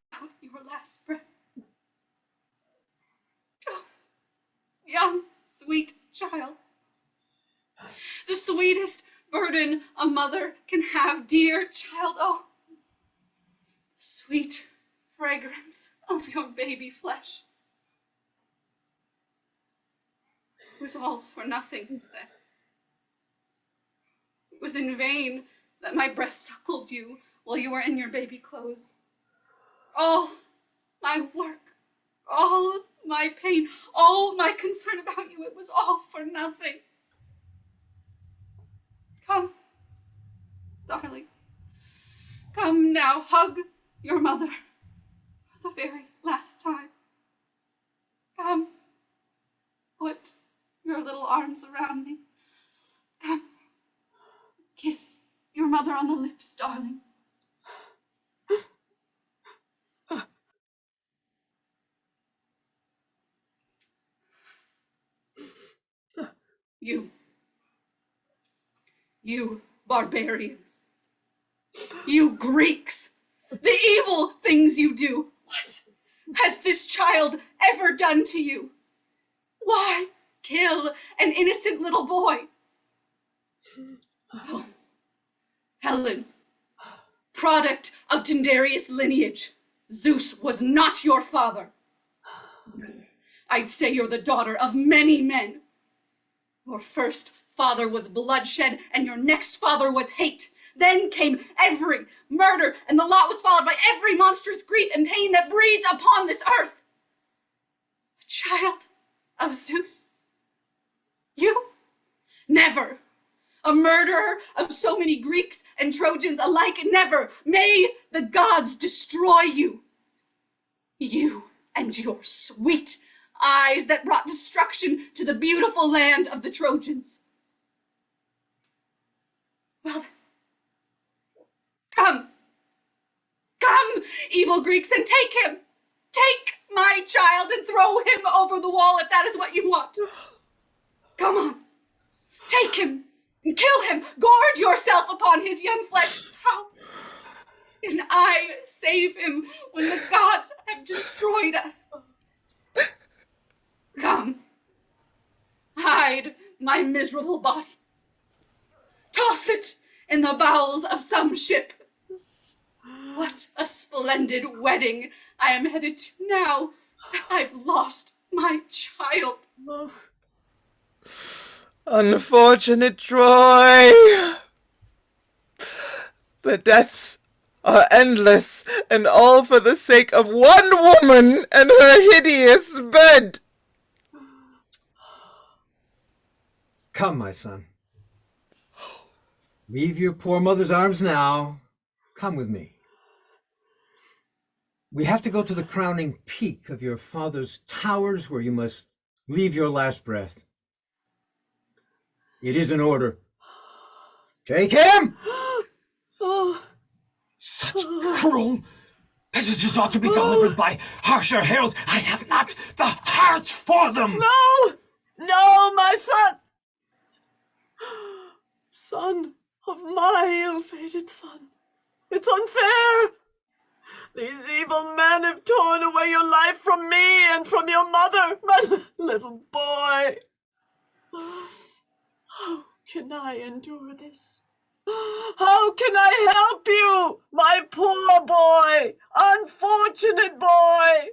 S7: your last breath. Oh, young, sweet child. The sweetest burden a mother can have, dear child. Oh, sweet fragrance of your baby flesh. It was all for nothing then. It was in vain that my breast suckled you while you were in your baby clothes. All my work, all my pain, all my concern about you, it was all for nothing. Come, darling. Come now, hug your mother for the very last time. Come, put your little arms around me. Come, kiss your mother on the lips, darling. You barbarians, you Greeks, the evil things you do. What has this child ever done to you? Why kill an innocent little boy? Oh, Helen, product of Tyndareus lineage, Zeus was not your father. I'd say you're the daughter of many men. Your first father was bloodshed, and your next father was hate. Then came every murder, and the lot was followed by every monstrous grief and pain that breeds upon this earth. A child of Zeus? You? Never. A murderer of so many Greeks and Trojans alike? Never. May the gods destroy you. You and your sweet eyes that brought destruction to the beautiful land of the Trojans. Well, come, evil Greeks, and take him. Take my child and throw him over the wall if that is what you want. Come on, take him and kill him. Gorge yourself upon his young flesh. How can I save him when the gods have destroyed us? Come, hide my miserable body. Toss it in the bowels of some ship. What a splendid wedding I am headed to now. I've lost my child.
S4: Unfortunate Troy! The deaths are endless, and all for the sake of one woman and her hideous bed.
S6: Come, my son. Leave your poor mother's arms now. Come with me. We have to go to the crowning peak of your father's towers where you must leave your last breath. It is an order. Take him! Such cruel messages ought to be delivered by harsher heralds. I have not the heart for them.
S3: No! No, my son! Son of my ill-fated son. It's unfair! These evil men have torn away your life from me and from your mother, my little boy. How can I endure this? How can I help you, my poor boy, unfortunate boy?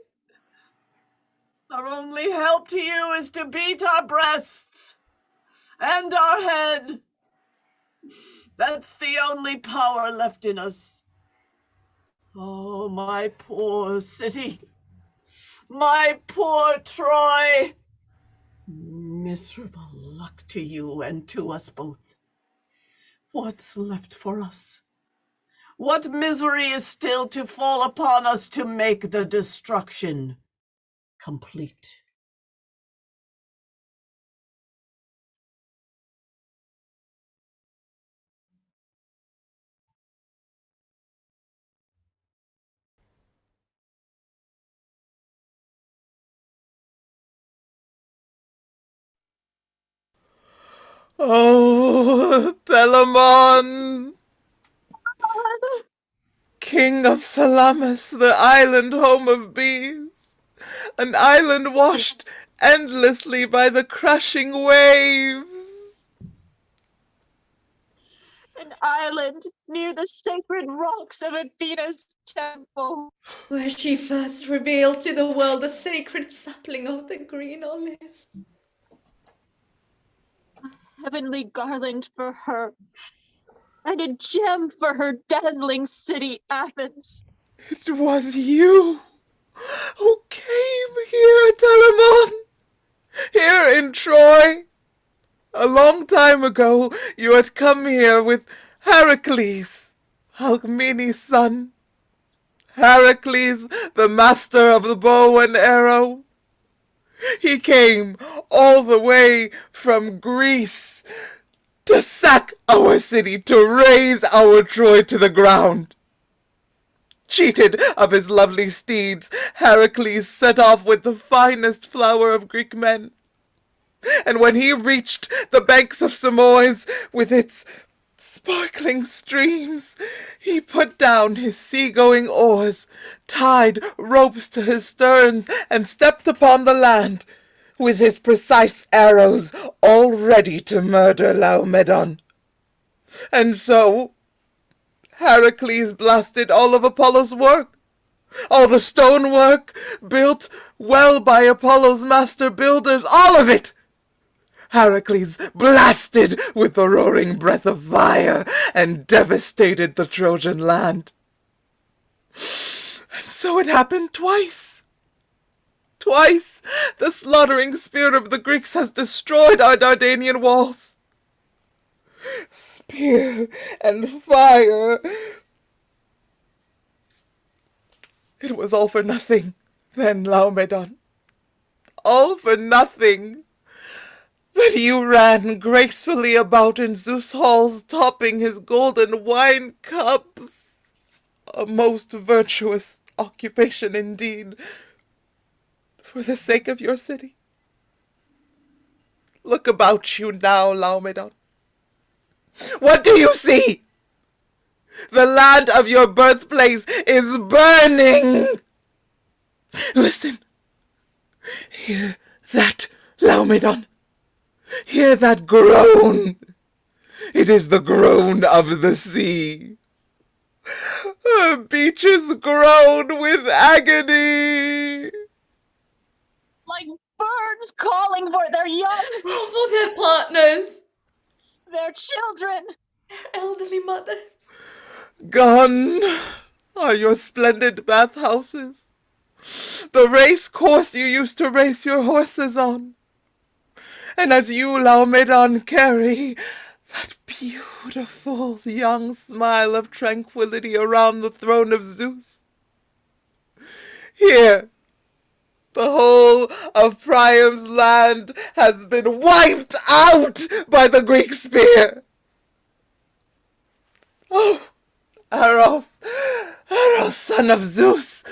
S3: Our only help to you is to beat our breasts and our head. That's the only power left in us. Oh, my poor city. My poor Troy. Miserable luck to you and to us both. What's left for us? What misery is still to fall upon us to make the destruction complete?
S4: Oh, Telamon, king of Salamis, the island home of bees, an island washed endlessly by the crashing waves.
S1: An island near the sacred rocks of Athena's temple.
S5: Where she first revealed to the world the sacred sapling of the green olive.
S1: A heavenly garland for her, and a gem for her dazzling city, Athens.
S4: It was you who came here, Telamon, here in Troy. A long time ago you had come here with Heracles, Alcmene's son. Heracles, the master of the bow and arrow. He came all the way from Greece to sack our city, to raze our Troy to the ground. Cheated of his lovely steeds, Heracles set off with the finest flower of Greek men. And when he reached the banks of Simois with its sparkling streams, he put down his sea-going oars, tied ropes to his sterns, and stepped upon the land, with his precise arrows all ready to murder Laomedon. And so Heracles blasted all of Apollo's work, all the stonework built well by Apollo's master builders, all of it. Heracles blasted with the roaring breath of fire and devastated the Trojan land. And so it happened twice. Twice the slaughtering spear of the Greeks has destroyed our Dardanian walls. Spear and fire. It was all for nothing, then, Laomedon. All for nothing. That you ran gracefully about in Zeus' halls, topping his golden wine cups. A most virtuous occupation indeed, for the sake of your city. Look about you now, Laomedon. What do you see? The land of your birthplace is burning. Listen. Hear that, Laomedon. Hear that groan. It is the groan of the sea. Her beaches groan with agony.
S1: Like birds calling for their young,
S5: For their partners,
S1: their children.
S5: their elderly mothers.
S4: Gone are your splendid bathhouses, the race course you used to race your horses on. And as you, Laomedon, carry that beautiful young smile of tranquility around the throne of Zeus, here, the whole of Priam's land has been wiped out by the Greek spear. Oh, Eros, son of Zeus,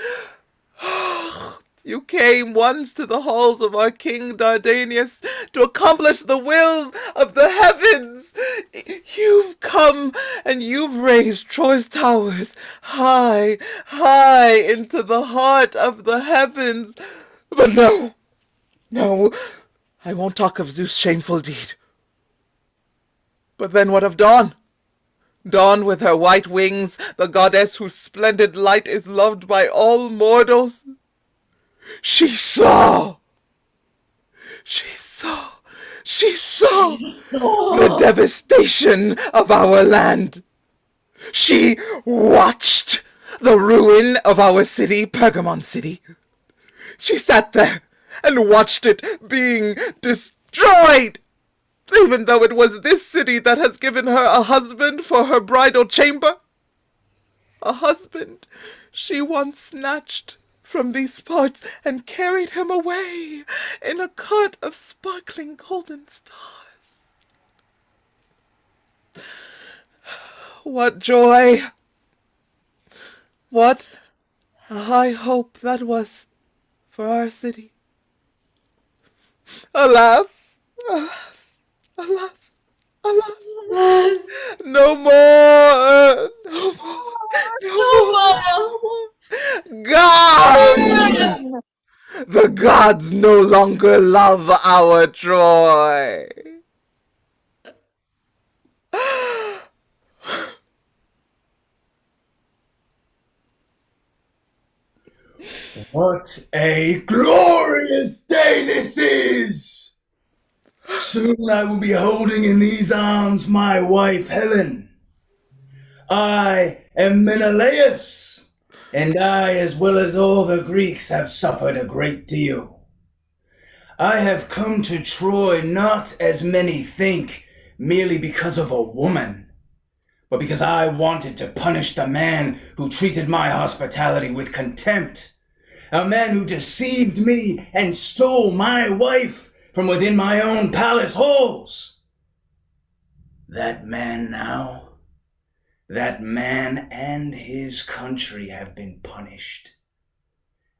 S4: you came once to the halls of our king Dardanius to accomplish the will of the heavens. You've come and you've raised Troy's towers high, high into the heart of the heavens. But no, I won't talk of Zeus' shameful deed. But then what of Dawn? Dawn with her white wings, the goddess whose splendid light is loved by all mortals. She saw the devastation of our land. She watched the ruin of our city, Pergamon City. She sat there and watched it being destroyed, even though it was this city that has given her a husband for her bridal chamber. A husband she once snatched from these parts and carried him away in a cart of sparkling golden stars. What joy! What a high hope that was for our city. Alas, alas, alas! Alas, no more, no more, no more, no more. God! The gods no longer love our Troy.
S8: What a glorious day this is! Soon I will be holding in these arms my wife Helen. I am Menelaus, and I, as well as all the Greeks, have suffered a great deal. I have come to Troy not, as many think, merely because of a woman, but because I wanted to punish the man who treated my hospitality with contempt. A man who deceived me and stole my wife from within my own palace halls. That man and his country have been punished.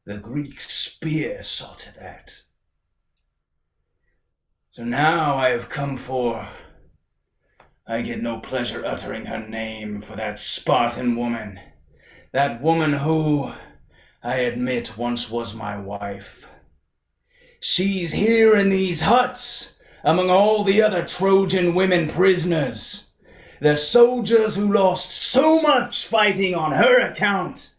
S8: The Greek spear saw to that. So now I have come for... I get no pleasure uttering her name for that Spartan woman. That woman who... I admit once was my wife. She's here in these huts, among all the other Trojan women prisoners. The soldiers who lost so much fighting on her account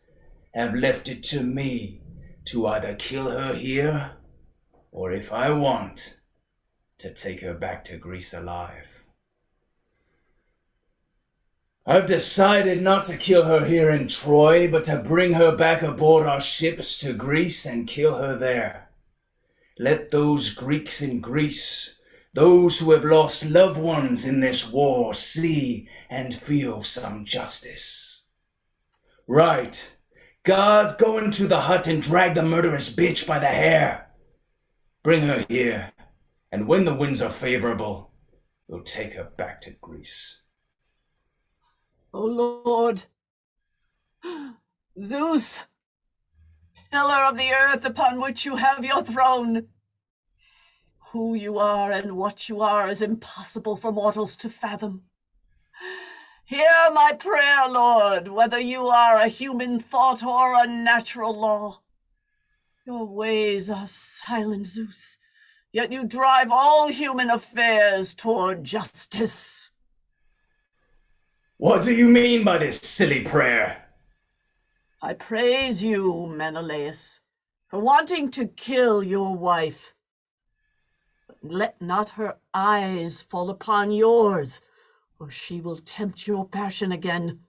S8: have left it to me to either kill her here, or if I want, to take her back to Greece alive. I've decided not to kill her here in Troy, but to bring her back aboard our ships to Greece and kill her there. Let those Greeks in Greece, those who have lost loved ones in this war, see and feel some justice. Right. God, go into the hut and drag the murderous bitch by the hair. Bring her here, and when the winds are favorable, we'll take her back to Greece.
S3: O Lord, Zeus, pillar of the earth upon which you have your throne, who you are and what you are is impossible for mortals to fathom. Hear my prayer, Lord, whether you are a human thought or a natural law. Your ways are silent, Zeus, yet you drive all human affairs toward justice.
S8: What do you mean by this silly prayer?
S3: I praise you, Menelaus, for wanting to kill your wife. But let not her eyes fall upon yours, or she will tempt your passion again.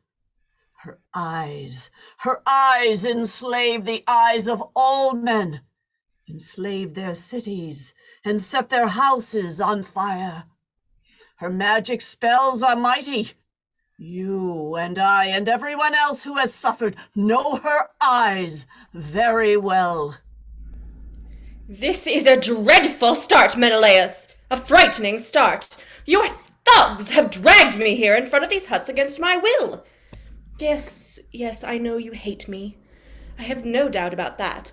S3: Her eyes enslave the eyes of all men, enslave their cities, and set their houses on fire. Her magic spells are mighty. You and I and everyone else who has suffered know her eyes very well.
S5: This is a dreadful start, Menelaus. A frightening start. Your thugs have dragged me here in front of these huts against my will. Yes, I know you hate me. I have no doubt about that.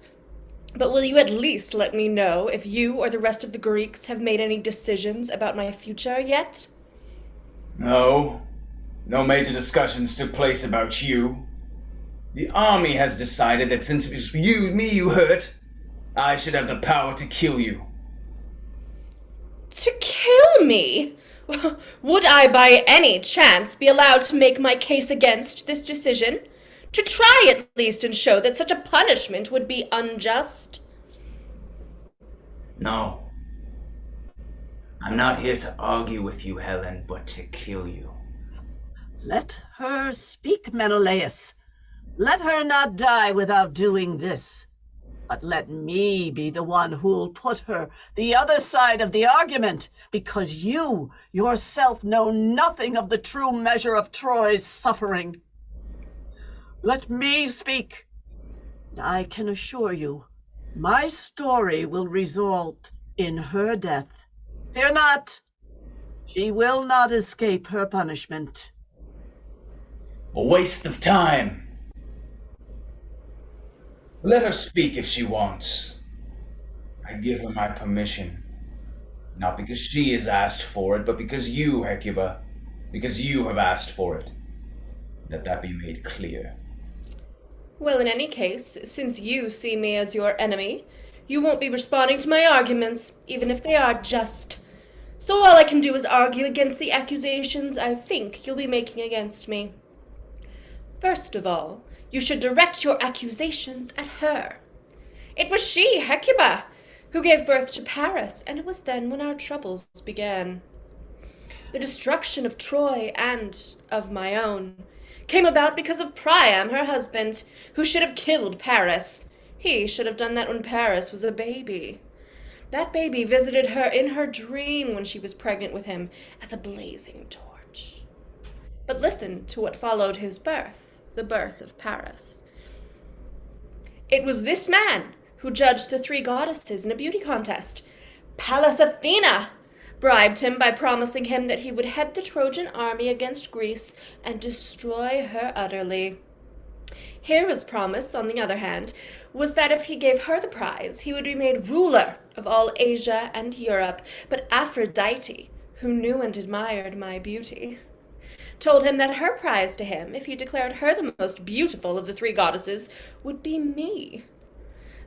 S5: But will you at least let me know if you or the rest of the Greeks have made any decisions about my future yet?
S8: No major discussions took place about you. The army has decided that since it was you hurt, I should have the power to kill you.
S5: To kill me? Would I by any chance be allowed to make my case against this decision? To try at least and show that such a punishment would be unjust?
S8: No. I'm not here to argue with you, Helen, but to kill you.
S3: Let her speak, Menelaus. Let her not die without doing this. But let me be the one who'll put her the other side of the argument, because you yourself know nothing of the true measure of Troy's suffering. Let me speak. I can assure you, my story will result in her death. Fear not. She will not escape her punishment.
S8: A waste of time. Let her speak if she wants. I give her my permission. Not because she has asked for it, but because you, Hecuba, because you have asked for it. Let that be made clear.
S5: Well, in any case, since you see me as your enemy, you won't be responding to my arguments, even if they are just. So all I can do is argue against the accusations I think you'll be making against me. First of all, you should direct your accusations at her. It was she, Hecuba, who gave birth to Paris, and it was then when our troubles began. The destruction of Troy and of my own came about because of Priam, her husband, who should have killed Paris. He should have done that when Paris was a baby. That baby visited her in her dream when she was pregnant with him as a blazing torch. But listen to what followed his birth, the birth of Paris. It was this man who judged the 3 goddesses in a beauty contest. Pallas Athena bribed him by promising him that he would head the Trojan army against Greece and destroy her utterly. Hera's promise, on the other hand, was that if he gave her the prize, he would be made ruler of all Asia and Europe. But Aphrodite, who knew and admired my beauty, told him that her prize to him, if he declared her the most beautiful of the 3 goddesses, would be me.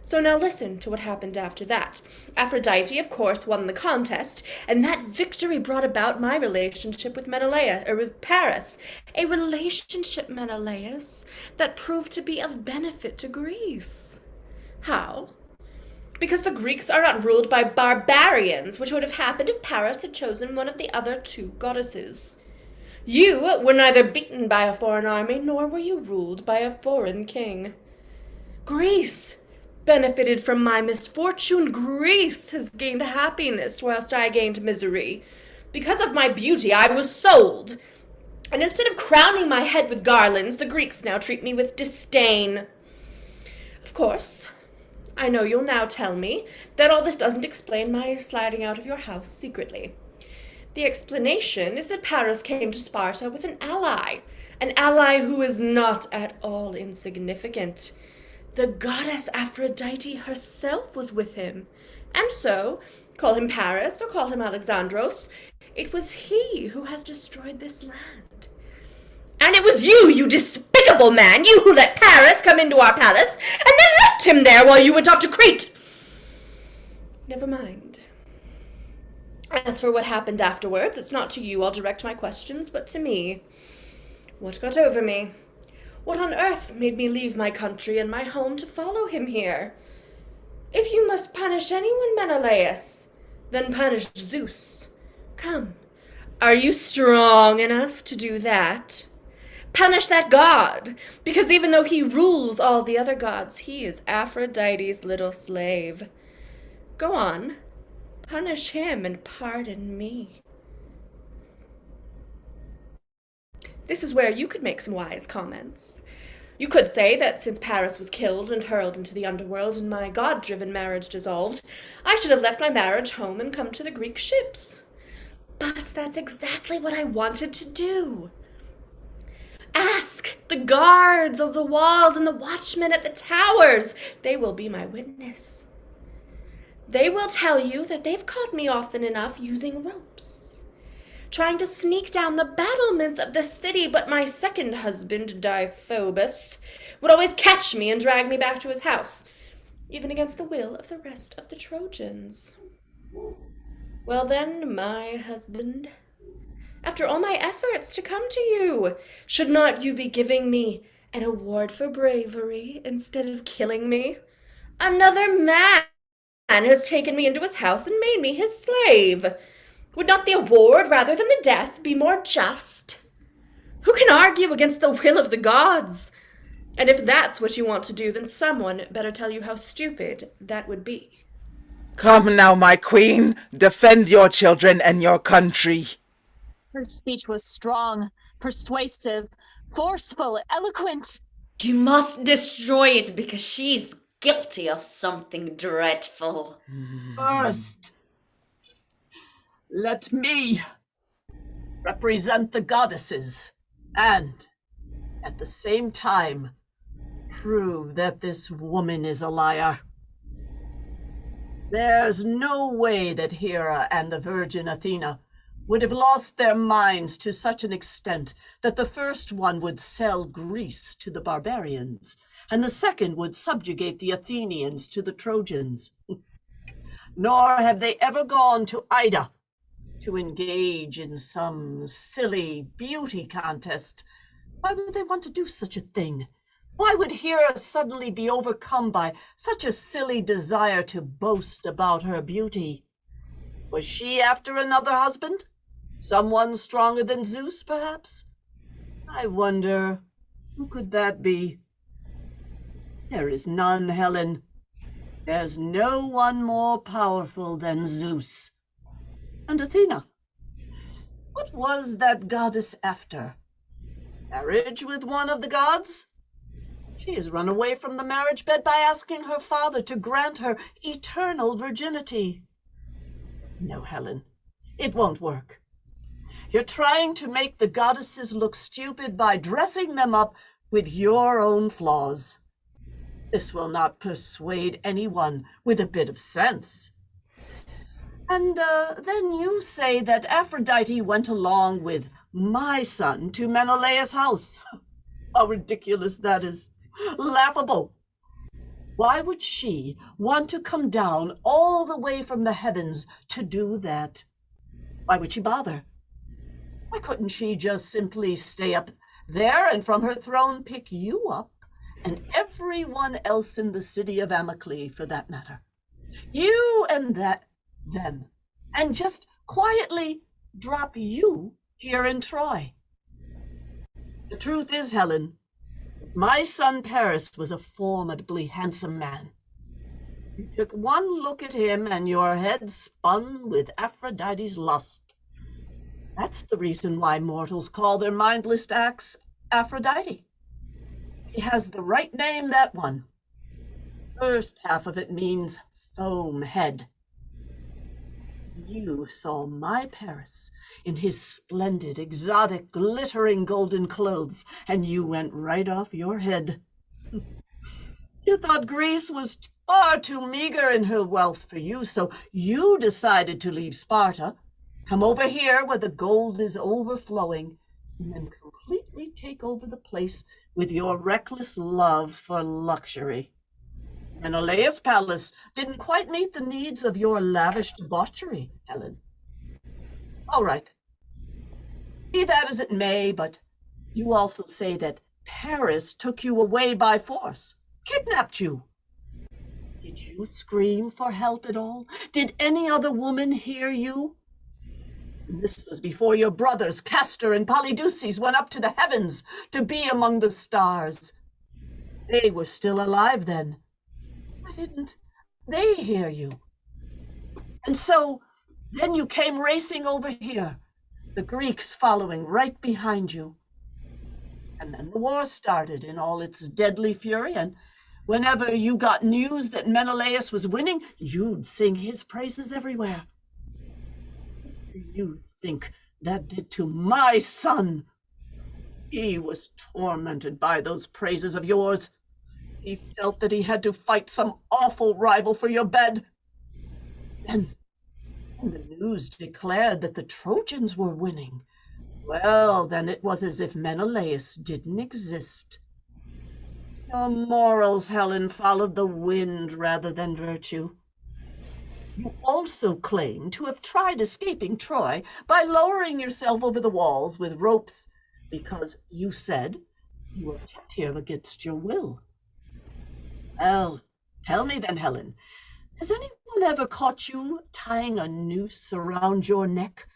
S5: So now listen to what happened after that. Aphrodite, of course, won the contest, and that victory brought about my relationship with with Paris. A relationship, Menelaus, that proved to be of benefit to Greece. How? Because the Greeks are not ruled by barbarians, which would have happened if Paris had chosen one of the other 2 goddesses. You were neither beaten by a foreign army, nor were you ruled by a foreign king. Greece benefited from my misfortune. Greece has gained happiness whilst I gained misery. Because of my beauty, I was sold. And instead of crowning my head with garlands, the Greeks now treat me with disdain. Of course, I know you'll now tell me that all this doesn't explain my sliding out of your house secretly. The explanation is that Paris came to Sparta with an ally who is not at all insignificant. The goddess Aphrodite herself was with him, and so, call him Paris or call him Alexandros, it was he who has destroyed this land. And it was you, you despicable man, you who let Paris come into our palace, and then left him there while you went off to Crete. Never mind. As for what happened afterwards, it's not to you I'll direct my questions, but to me. What got over me? What on earth made me leave my country and my home to follow him here? If you must punish anyone, Menelaus, then punish Zeus. Come, are you strong enough to do that? Punish that god, because even though he rules all the other gods, he is Aphrodite's little slave. Go on, punish him and pardon me. This is where you could make some wise comments. You could say that since Paris was killed and hurled into the underworld and my god-driven marriage dissolved, I should have left my marriage home and come to the Greek ships. But that's exactly what I wanted to do. Ask the guards of the walls and the watchmen at the towers. They will be my witness. They will tell you that they've caught me often enough using ropes, trying to sneak down the battlements of the city, but my second husband, Deiphobus, would always catch me and drag me back to his house, even against the will of the rest of the Trojans. Well then, my husband, after all my efforts to come to you, should not you be giving me an award for bravery instead of killing me? Another man has taken me into his house and made me his slave. Would not the award, rather than the death, be more just? Who can argue against the will of the gods? And if that's what you want to do, then someone better tell you how stupid that would be.
S4: Come now, my queen, defend your children and your country.
S1: Her speech was strong, persuasive, forceful, eloquent.
S5: You must destroy it because she's guilty of something dreadful.
S3: First, let me represent the goddesses and, at the same time, prove that this woman is a liar. There's no way that Hera and the Virgin Athena would have lost their minds to such an extent that the first one would sell Greece to the barbarians, and the second would subjugate the Athenians to the Trojans. Nor have they ever gone to Ida to engage in some silly beauty contest. Why would they want to do such a thing? Why would Hera suddenly be overcome by such a silly desire to boast about her beauty? Was she after another husband? Someone stronger than Zeus, perhaps? I wonder, who could that be? There is none, Helen. There's no one more powerful than Zeus. And Athena, what was that goddess after? Marriage with one of the gods? She has run away from the marriage bed by asking her father to grant her eternal virginity. No, Helen, it won't work. You're trying to make the goddesses look stupid by dressing them up with your own flaws. This will not persuade anyone with a bit of sense. And then you say that Aphrodite went along with my son to Menelaus' house. How ridiculous that is. Laughable. Why would she want to come down all the way from the heavens to do that? Why would she bother? Why couldn't she just simply stay up there and from her throne pick you up, and everyone else in the city of Amyclae for that matter? You and them, and just quietly drop you here in Troy. The truth is, Helen, my son Paris was a formidably handsome man. You took one look at him and your head spun with Aphrodite's lust. That's the reason why mortals call their mindless acts Aphrodite. He has the right name, that one. First half of it means foam head. You saw my Paris in his splendid, exotic, glittering golden clothes, and you went right off your head. You thought Greece was far too meager in her wealth for you, so you decided to leave Sparta, come over here where the gold is overflowing, and then completely take over the place with your reckless love for luxury. Menelaus' palace didn't quite meet the needs of your lavish debauchery, Helen. All right. Be that as it may, but you also say that Paris took you away by force, kidnapped you. Did you scream for help at all? Did any other woman hear you? This was before your brothers, Castor and Polydeuces, went up to the heavens to be among the stars. They were still alive then. Why didn't they hear you? And so then you came racing over here, the Greeks following right behind you. And then the war started in all its deadly fury, and whenever you got news that Menelaus was winning, you'd sing his praises everywhere. What do you think that did to my son? He was tormented by those praises of yours. He felt that he had to fight some awful rival for your bed. And when the news declared that the Trojans were winning, well, then it was as if Menelaus didn't exist. Your morals, Helen, followed the wind rather than virtue. You also claim to have tried escaping Troy by lowering yourself over the walls with ropes because you said you were kept here against your will. Well, tell me then, Helen, has anyone ever caught you tying a noose around your neck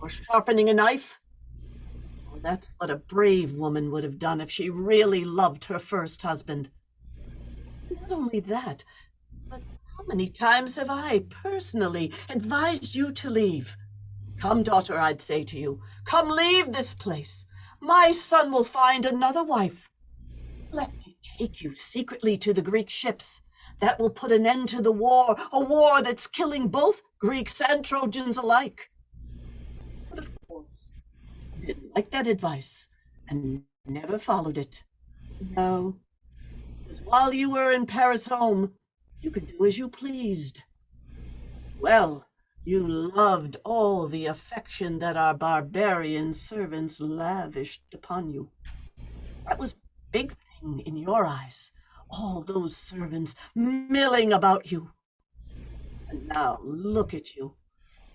S3: or sharpening a knife? Well, that's what a brave woman would have done if she really loved her first husband. Not only that, but how many times have I personally advised you to leave? Come, daughter, I'd say to you, come leave this place. My son will find another wife. Let me take you secretly to the Greek ships. That will put an end to the war, a war that's killing both Greeks and Trojans alike. But of course, I didn't like that advice and never followed it. No, because while you were in Paris' home, you could do as you pleased. Well, you loved all the affection that our barbarian servants lavished upon you. That was big thing in your eyes, all those servants milling about you. And now look at you.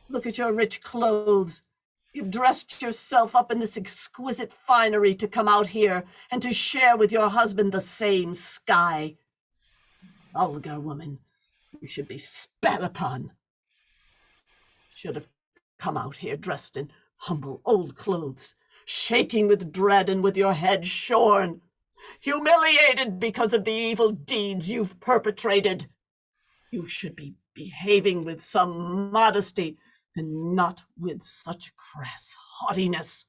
S3: Look at your rich clothes. You've dressed yourself up in this exquisite finery to come out here and to share with your husband the same sky. Vulgar woman, you should be spat upon. Should have come out here dressed in humble old clothes, shaking with dread and with your head shorn, humiliated because of the evil deeds you've perpetrated. You should be behaving with some modesty and not with such crass haughtiness.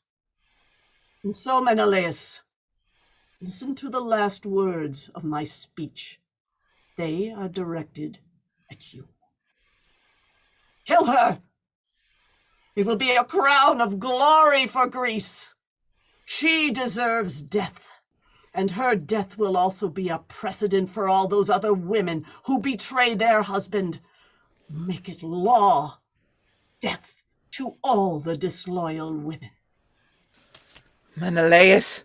S3: And so, Menelaus, listen to the last words of my speech. They are directed at you. Kill her! It will be a crown of glory for Greece. She deserves death, and her death will also be a precedent for all those other women who betray their husband. Make it law. Death to all the disloyal women.
S4: Menelaus,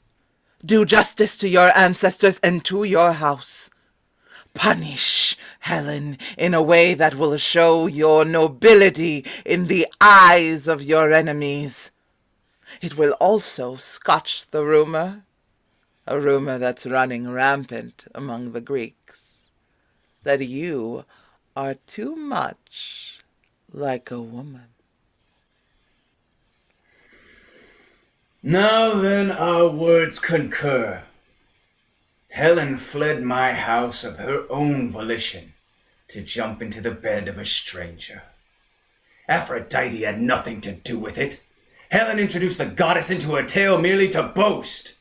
S4: do justice to your ancestors and to your house. Punish Helen in a way that will show your nobility in the eyes of your enemies. It will also scotch the rumor, a rumor that's running rampant among the Greeks, that you are too much like a woman.
S8: Now then, our words concur. Helen fled my house of her own volition to jump into the bed of a stranger. Aphrodite had nothing to do with it. Helen introduced the goddess into her tale merely to boast.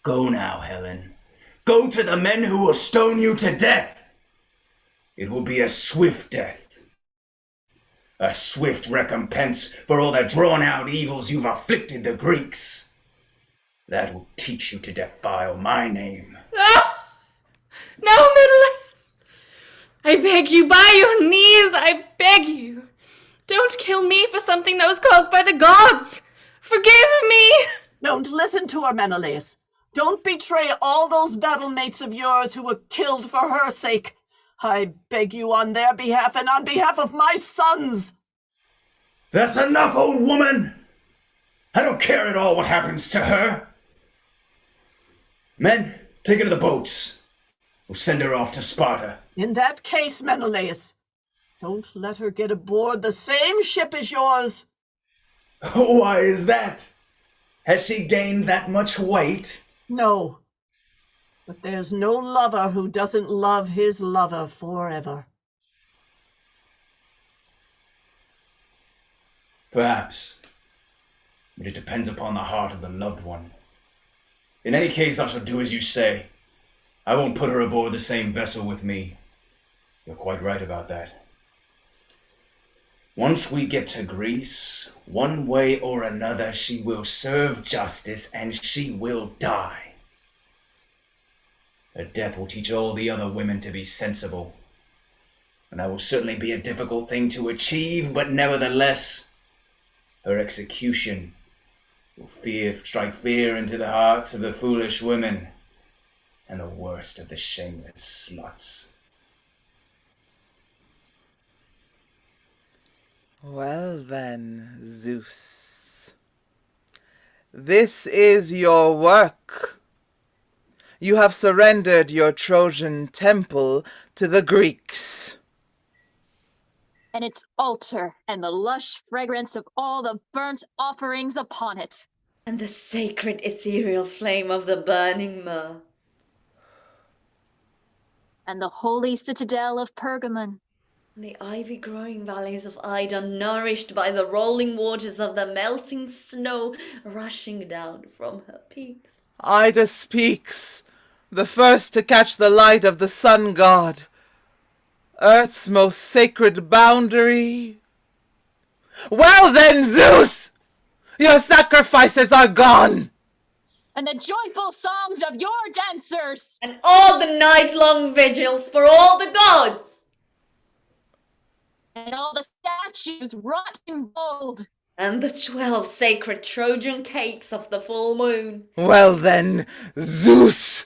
S8: Go now, Helen. Go to the men who will stone you to death. It will be a swift death. A swift recompense for all the drawn-out evils you've afflicted the Greeks. That will teach you to defile my name.
S5: Ah! No, Menelaus! I beg you, by your knees, I beg you. Don't kill me for something that was caused by the gods. Forgive me!
S3: Don't listen to her, Menelaus. Don't betray all those battle mates of yours who were killed for her sake. I beg you on their behalf and on behalf of my sons.
S8: That's enough, old woman! I don't care at all what happens to her. Men, take her to the boats. We'll send her off to Sparta.
S3: In that case, Menelaus, don't let her get aboard the same ship as yours.
S8: Why is that? Has she gained that much weight?
S3: No, but there's no lover who doesn't love his lover forever.
S8: Perhaps. But it depends upon the heart of the loved one. In any case, I shall do as you say. I won't put her aboard the same vessel with me. You're quite right about that. Once we get to Greece, one way or another, she will serve justice and she will die. Her death will teach all the other women to be sensible. And that will certainly be a difficult thing to achieve, but nevertheless, her execution will strike fear into the hearts of the foolish women and the worst of the shameless sluts.
S4: Well then, Zeus, this is your work. You have surrendered your Trojan temple to the Greeks.
S1: And its altar and the lush fragrance of all the burnt offerings upon it.
S5: And the sacred ethereal flame of the burning myrrh.
S1: And the holy citadel of Pergamon.
S5: The ivy-growing valleys of Ida, nourished by the rolling waters of the melting snow rushing down from her peaks.
S4: Ida speaks, the first to catch the light of the sun god, Earth's most sacred boundary. Well then, Zeus, your sacrifices are gone.
S1: And the joyful songs of your dancers.
S5: And all the night-long vigils for all the gods.
S1: and all the statues wrought in gold.
S5: And the 12 sacred Trojan cakes of the full moon.
S4: Well then, Zeus!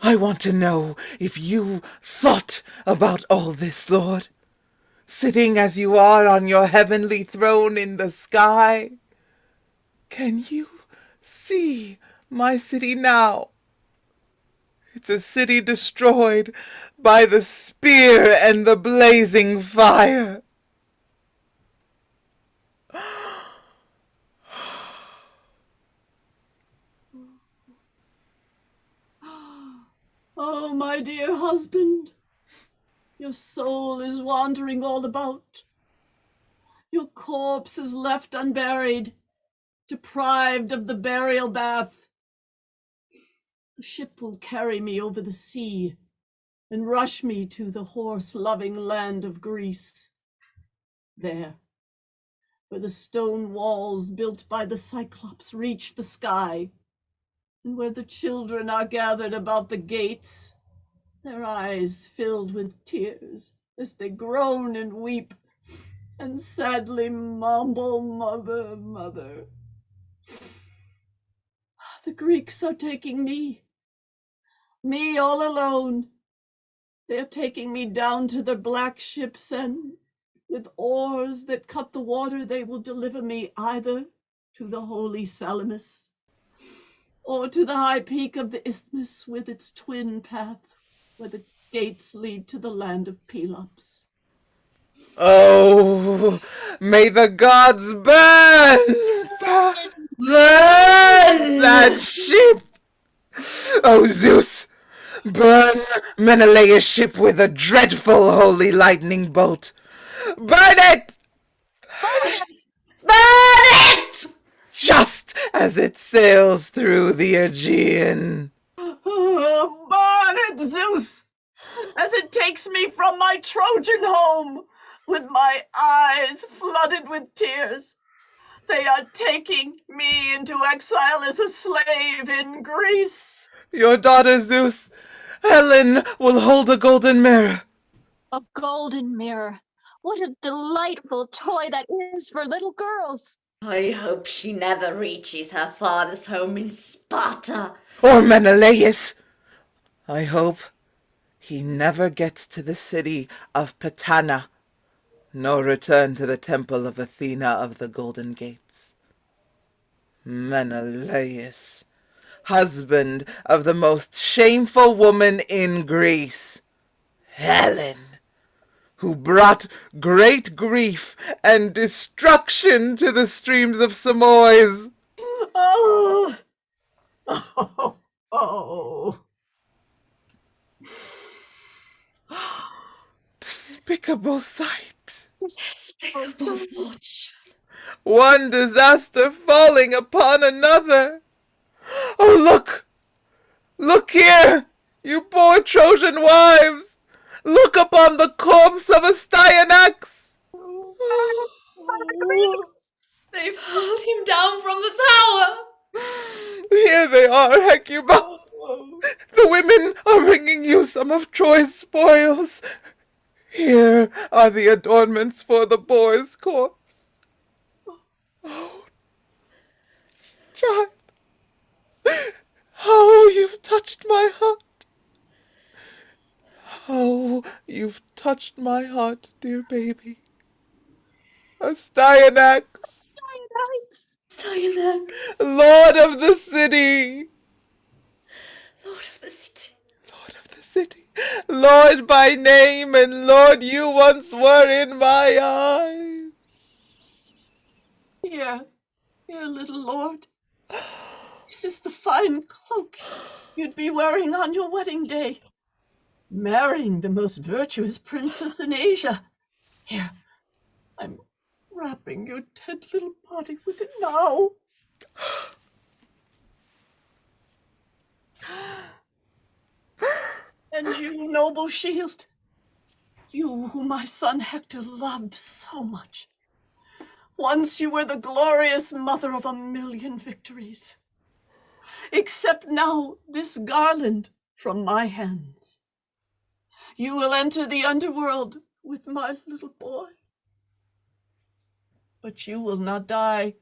S4: I want to know if you thought about all this, Lord. Sitting as you are on your heavenly throne in the sky. Can you see my city now? It's a city destroyed by the spear and the blazing fire.
S3: Oh, my dear husband, your soul is wandering all about. Your corpse is left unburied, deprived of the burial bath. The ship will carry me over the sea and rush me to the horse-loving land of Greece. There, where the stone walls built by the Cyclops reach the sky, and where the children are gathered about the gates, their eyes filled with tears as they groan and weep and sadly mumble, "Mother, mother." The Greeks are taking me all alone. They're taking me down to the black ships, and with oars that cut the water, they will deliver me either to the holy Salamis or to the high peak of the isthmus with its twin path, where the gates lead to the land of Pelops.
S4: Oh, may the gods burn!
S5: Burn!
S4: That ship! Oh, Zeus! Burn Menelaus' ship with a dreadful holy lightning bolt! Burn it!
S5: Burn it!
S4: Just as it sails through the Aegean.
S3: Oh, burn it, Zeus, as it takes me from my Trojan home, with my eyes flooded with tears. They are taking me into exile as a slave in Greece.
S4: Your daughter Zeus, Helen, will hold a golden mirror.
S1: A golden mirror. What a delightful toy that is for little girls.
S5: I hope she never reaches her father's home in Sparta.
S4: Or Menelaus. I hope he never gets to the city of Patana, nor return to the temple of Athena of the Golden Gates. Menelaus, husband of the most shameful woman in Greece, Helen, who brought great grief and destruction to the streams of Samois.
S3: Oh, oh, oh.
S4: Despicable sight.
S5: Despicable fortune.
S4: One disaster falling upon another. Oh, look! Look here, you poor Trojan wives! Look upon the corpse of Astyanax!
S5: They've hurled him down from the tower.
S4: Here they are, Hecuba. The women are bringing you some of Troy's spoils. Here are the adornments for the boy's corpse. Oh, child, how you've touched my heart. Oh, you've touched my heart, dear baby. Astyanax,
S5: Astyanax,
S4: Lord of the city.
S5: Lord of the city.
S4: Lord of the city. Lord by name, and Lord you once were in my eyes.
S3: Here, little lord. This is the fine cloak you'd be wearing on your wedding day, marrying the most virtuous princess in Asia. Here, I'm wrapping your dead little body with it now. And you, noble shield, you whom my son Hector loved so much. Once you were the glorious mother of 1,000,000 victories. Accept now this garland from my hands. You will enter the underworld with my little boy. But you will not die.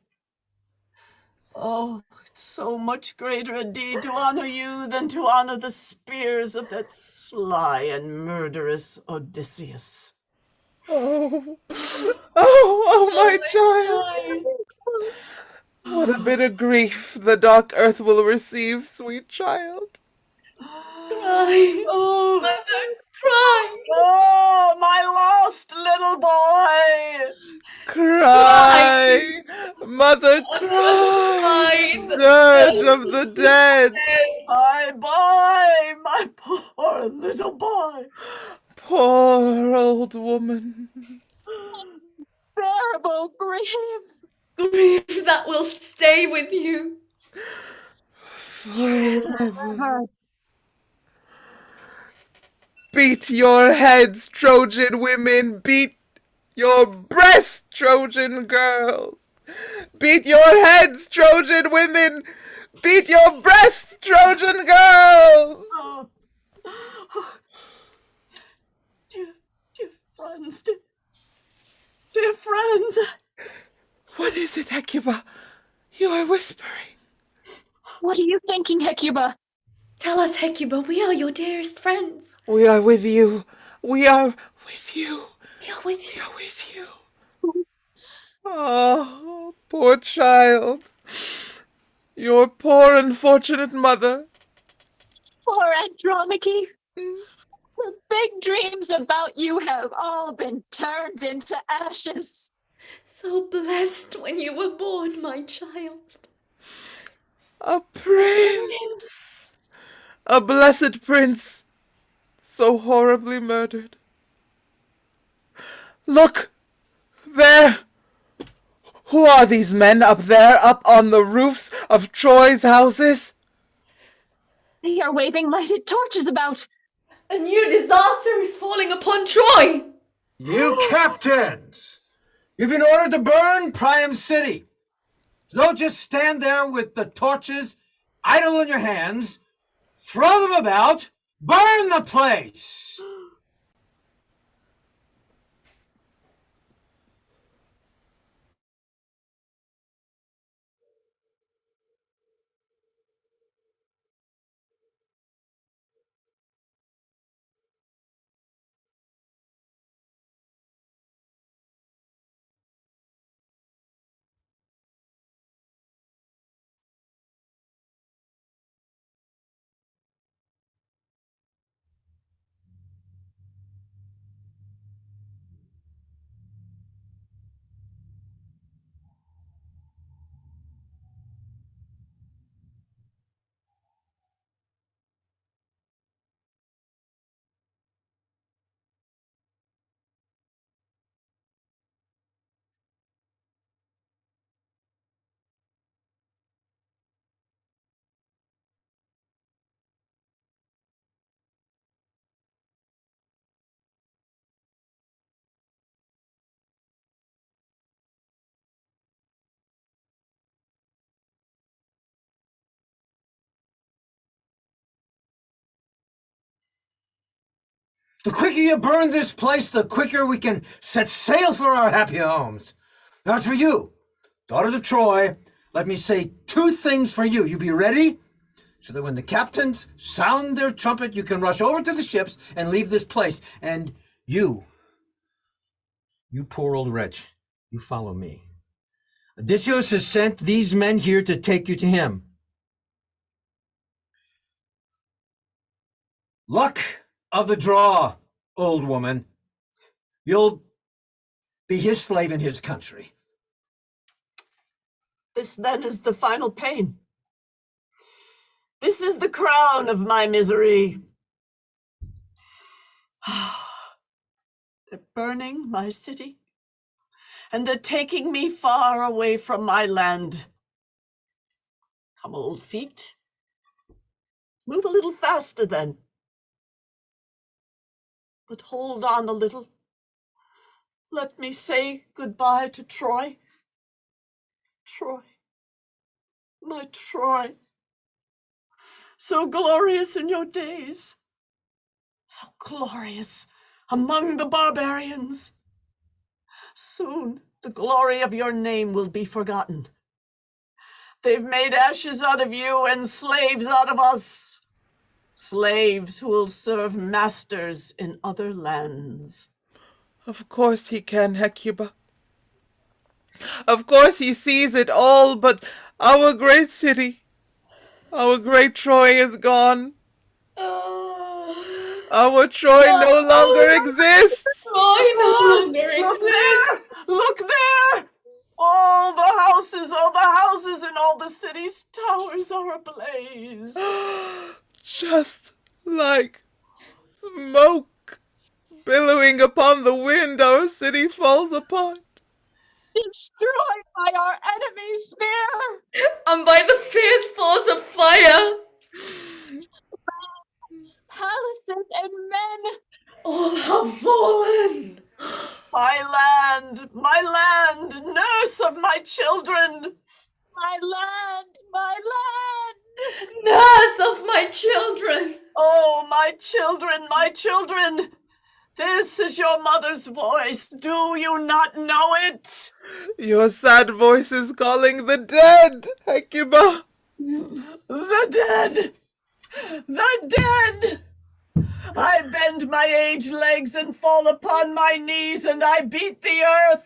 S3: Oh, it's so much greater a deed to honor you than to honor the spears of that sly and murderous Odysseus.
S4: Oh, oh, my child. What a bitter grief the dark earth will receive, sweet child.
S5: Cry,
S3: Oh,
S5: mother, cry.
S3: oh, my lost little boy!
S4: Cry, mother, cry,
S5: Cry, the
S4: dirge of the dead.
S3: My boy, my poor little boy.
S4: Poor old woman.
S1: Bearable grief.
S5: grief that will stay with you.
S4: Forever. Beat your heads, Trojan women. Beat your breasts, Trojan girls. Beat your heads, Trojan women. Beat your breasts, Trojan girls.
S3: Oh. Dear friends, dear friends.
S4: What is it, Hecuba? You are whispering.
S1: What are you thinking, Hecuba?
S5: Tell us, Hecuba, we are your dearest friends.
S4: We are with you. We are with you.
S5: We are with
S4: We
S5: you.
S4: are with you. Oh, poor child. Your poor unfortunate mother.
S1: Poor Andromache. The big dreams about you have all been turned into ashes.
S5: So blessed when you were born, my child.
S4: A prince. A blessed prince. So horribly murdered. Look! There! Who are these men up there, up on the roofs of Troy's houses?
S1: They are waving lighted torches about.
S5: A new disaster is falling upon Troy.
S6: You captains! You've been ordered to burn Priam City. Don't just stand there with the torches idle in your hands. Throw them about. Burn the place! The quicker you burn this place, the quicker we can set sail for our happy homes. Now, as for you, daughters of Troy, let me say two things for you. You be ready, so that when the captains sound their trumpet, you can rush over to the ships and leave this place. And you poor old wretch, you follow me. Odysseus has sent these men here to take you to him. Luck of the draw, old woman. You'll be his slave in his country.
S3: This then is the final pain. This is the crown of my misery. They're burning my city, and they're taking me far away from my land. Come, old feet. Move a little faster then. But hold on a little. Let me say goodbye to Troy. Troy, my Troy, so glorious in your days, so glorious among the barbarians. Soon the glory of your name will be forgotten. They've made ashes out of you and slaves out of us. Slaves who will serve masters in other lands.
S4: Of course he can, Hecuba. Of course he sees it all, but our great city, our great Troy is gone. Our Troy no longer exists.
S5: Troy no longer
S3: Look
S5: exists.
S3: there! Look there! All the houses in all the city's towers are ablaze.
S4: Just like smoke billowing upon the wind, our city falls apart.
S1: Destroyed by our enemy's spear!
S5: And by the fierce force of fire,
S1: Palaces and men!
S5: all have fallen.
S3: My land, nurse of my children!
S1: My land! My land!
S5: Nurse of my children!
S3: Oh, my children, my children! This is your mother's voice. Do you not know it?
S4: Your sad voice is calling the dead, Hecuba.
S3: The dead! The dead! I bend my aged legs and fall upon my knees, and I beat the earth.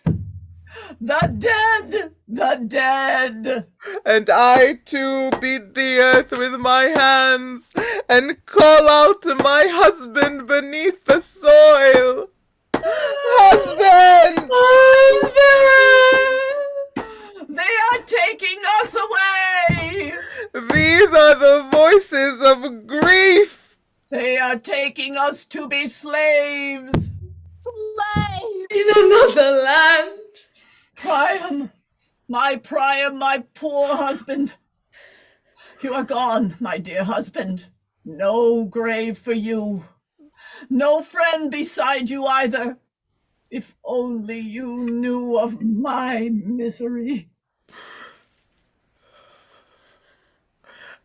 S3: The dead! The dead!
S4: And I too beat the earth with my hands and call out to my husband beneath the soil. Husband!
S3: Husband! They are taking us away!
S4: These are the voices of grief.
S3: They are taking us to be slaves.
S1: Slaves!
S5: In another land.
S3: Priam, my poor husband. You are gone, my dear husband. No grave for you. No friend beside you either. If only you knew of my misery.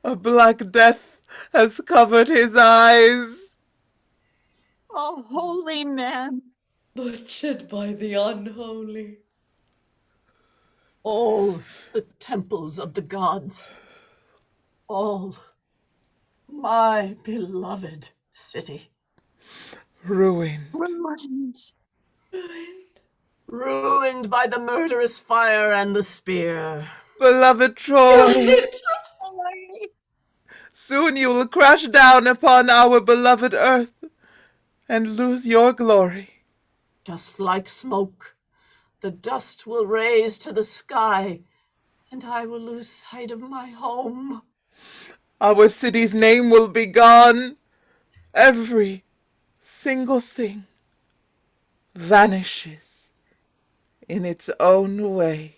S4: A black death has covered his eyes.
S1: A holy man!
S5: Butchered by the unholy.
S3: All the temples of the gods. All my beloved city.
S4: Ruined.
S1: Ruined!
S3: Ruined by the murderous fire and the spear.
S4: Beloved Troy, soon you will crash down upon our beloved earth and lose your glory.
S3: Just like smoke, the dust will raise to the sky, and I will lose sight of my home.
S4: Our city's name will be gone. Every single thing vanishes in its own way.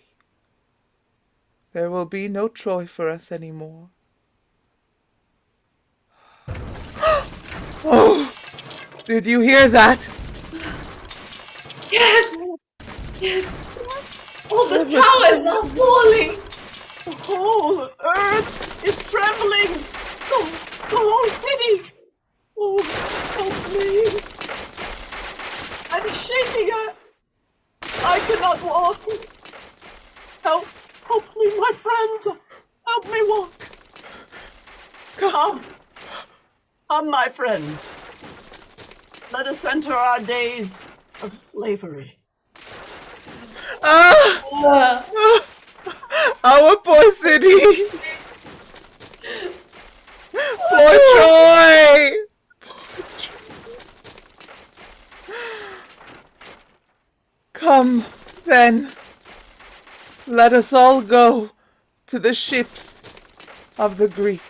S4: There will be no Troy for us anymore. Oh, did you hear that?
S5: Yes! Yes! All the towers are falling!
S3: The whole earth is trembling. The whole city. Oh, help me. I'm shaking. I cannot walk. Help me, my friends. Help me walk. Come, my friends. Let us enter our days of slavery.
S4: Our poor city! Poor Troy! Come, then, let us all go to the ships of the Greeks.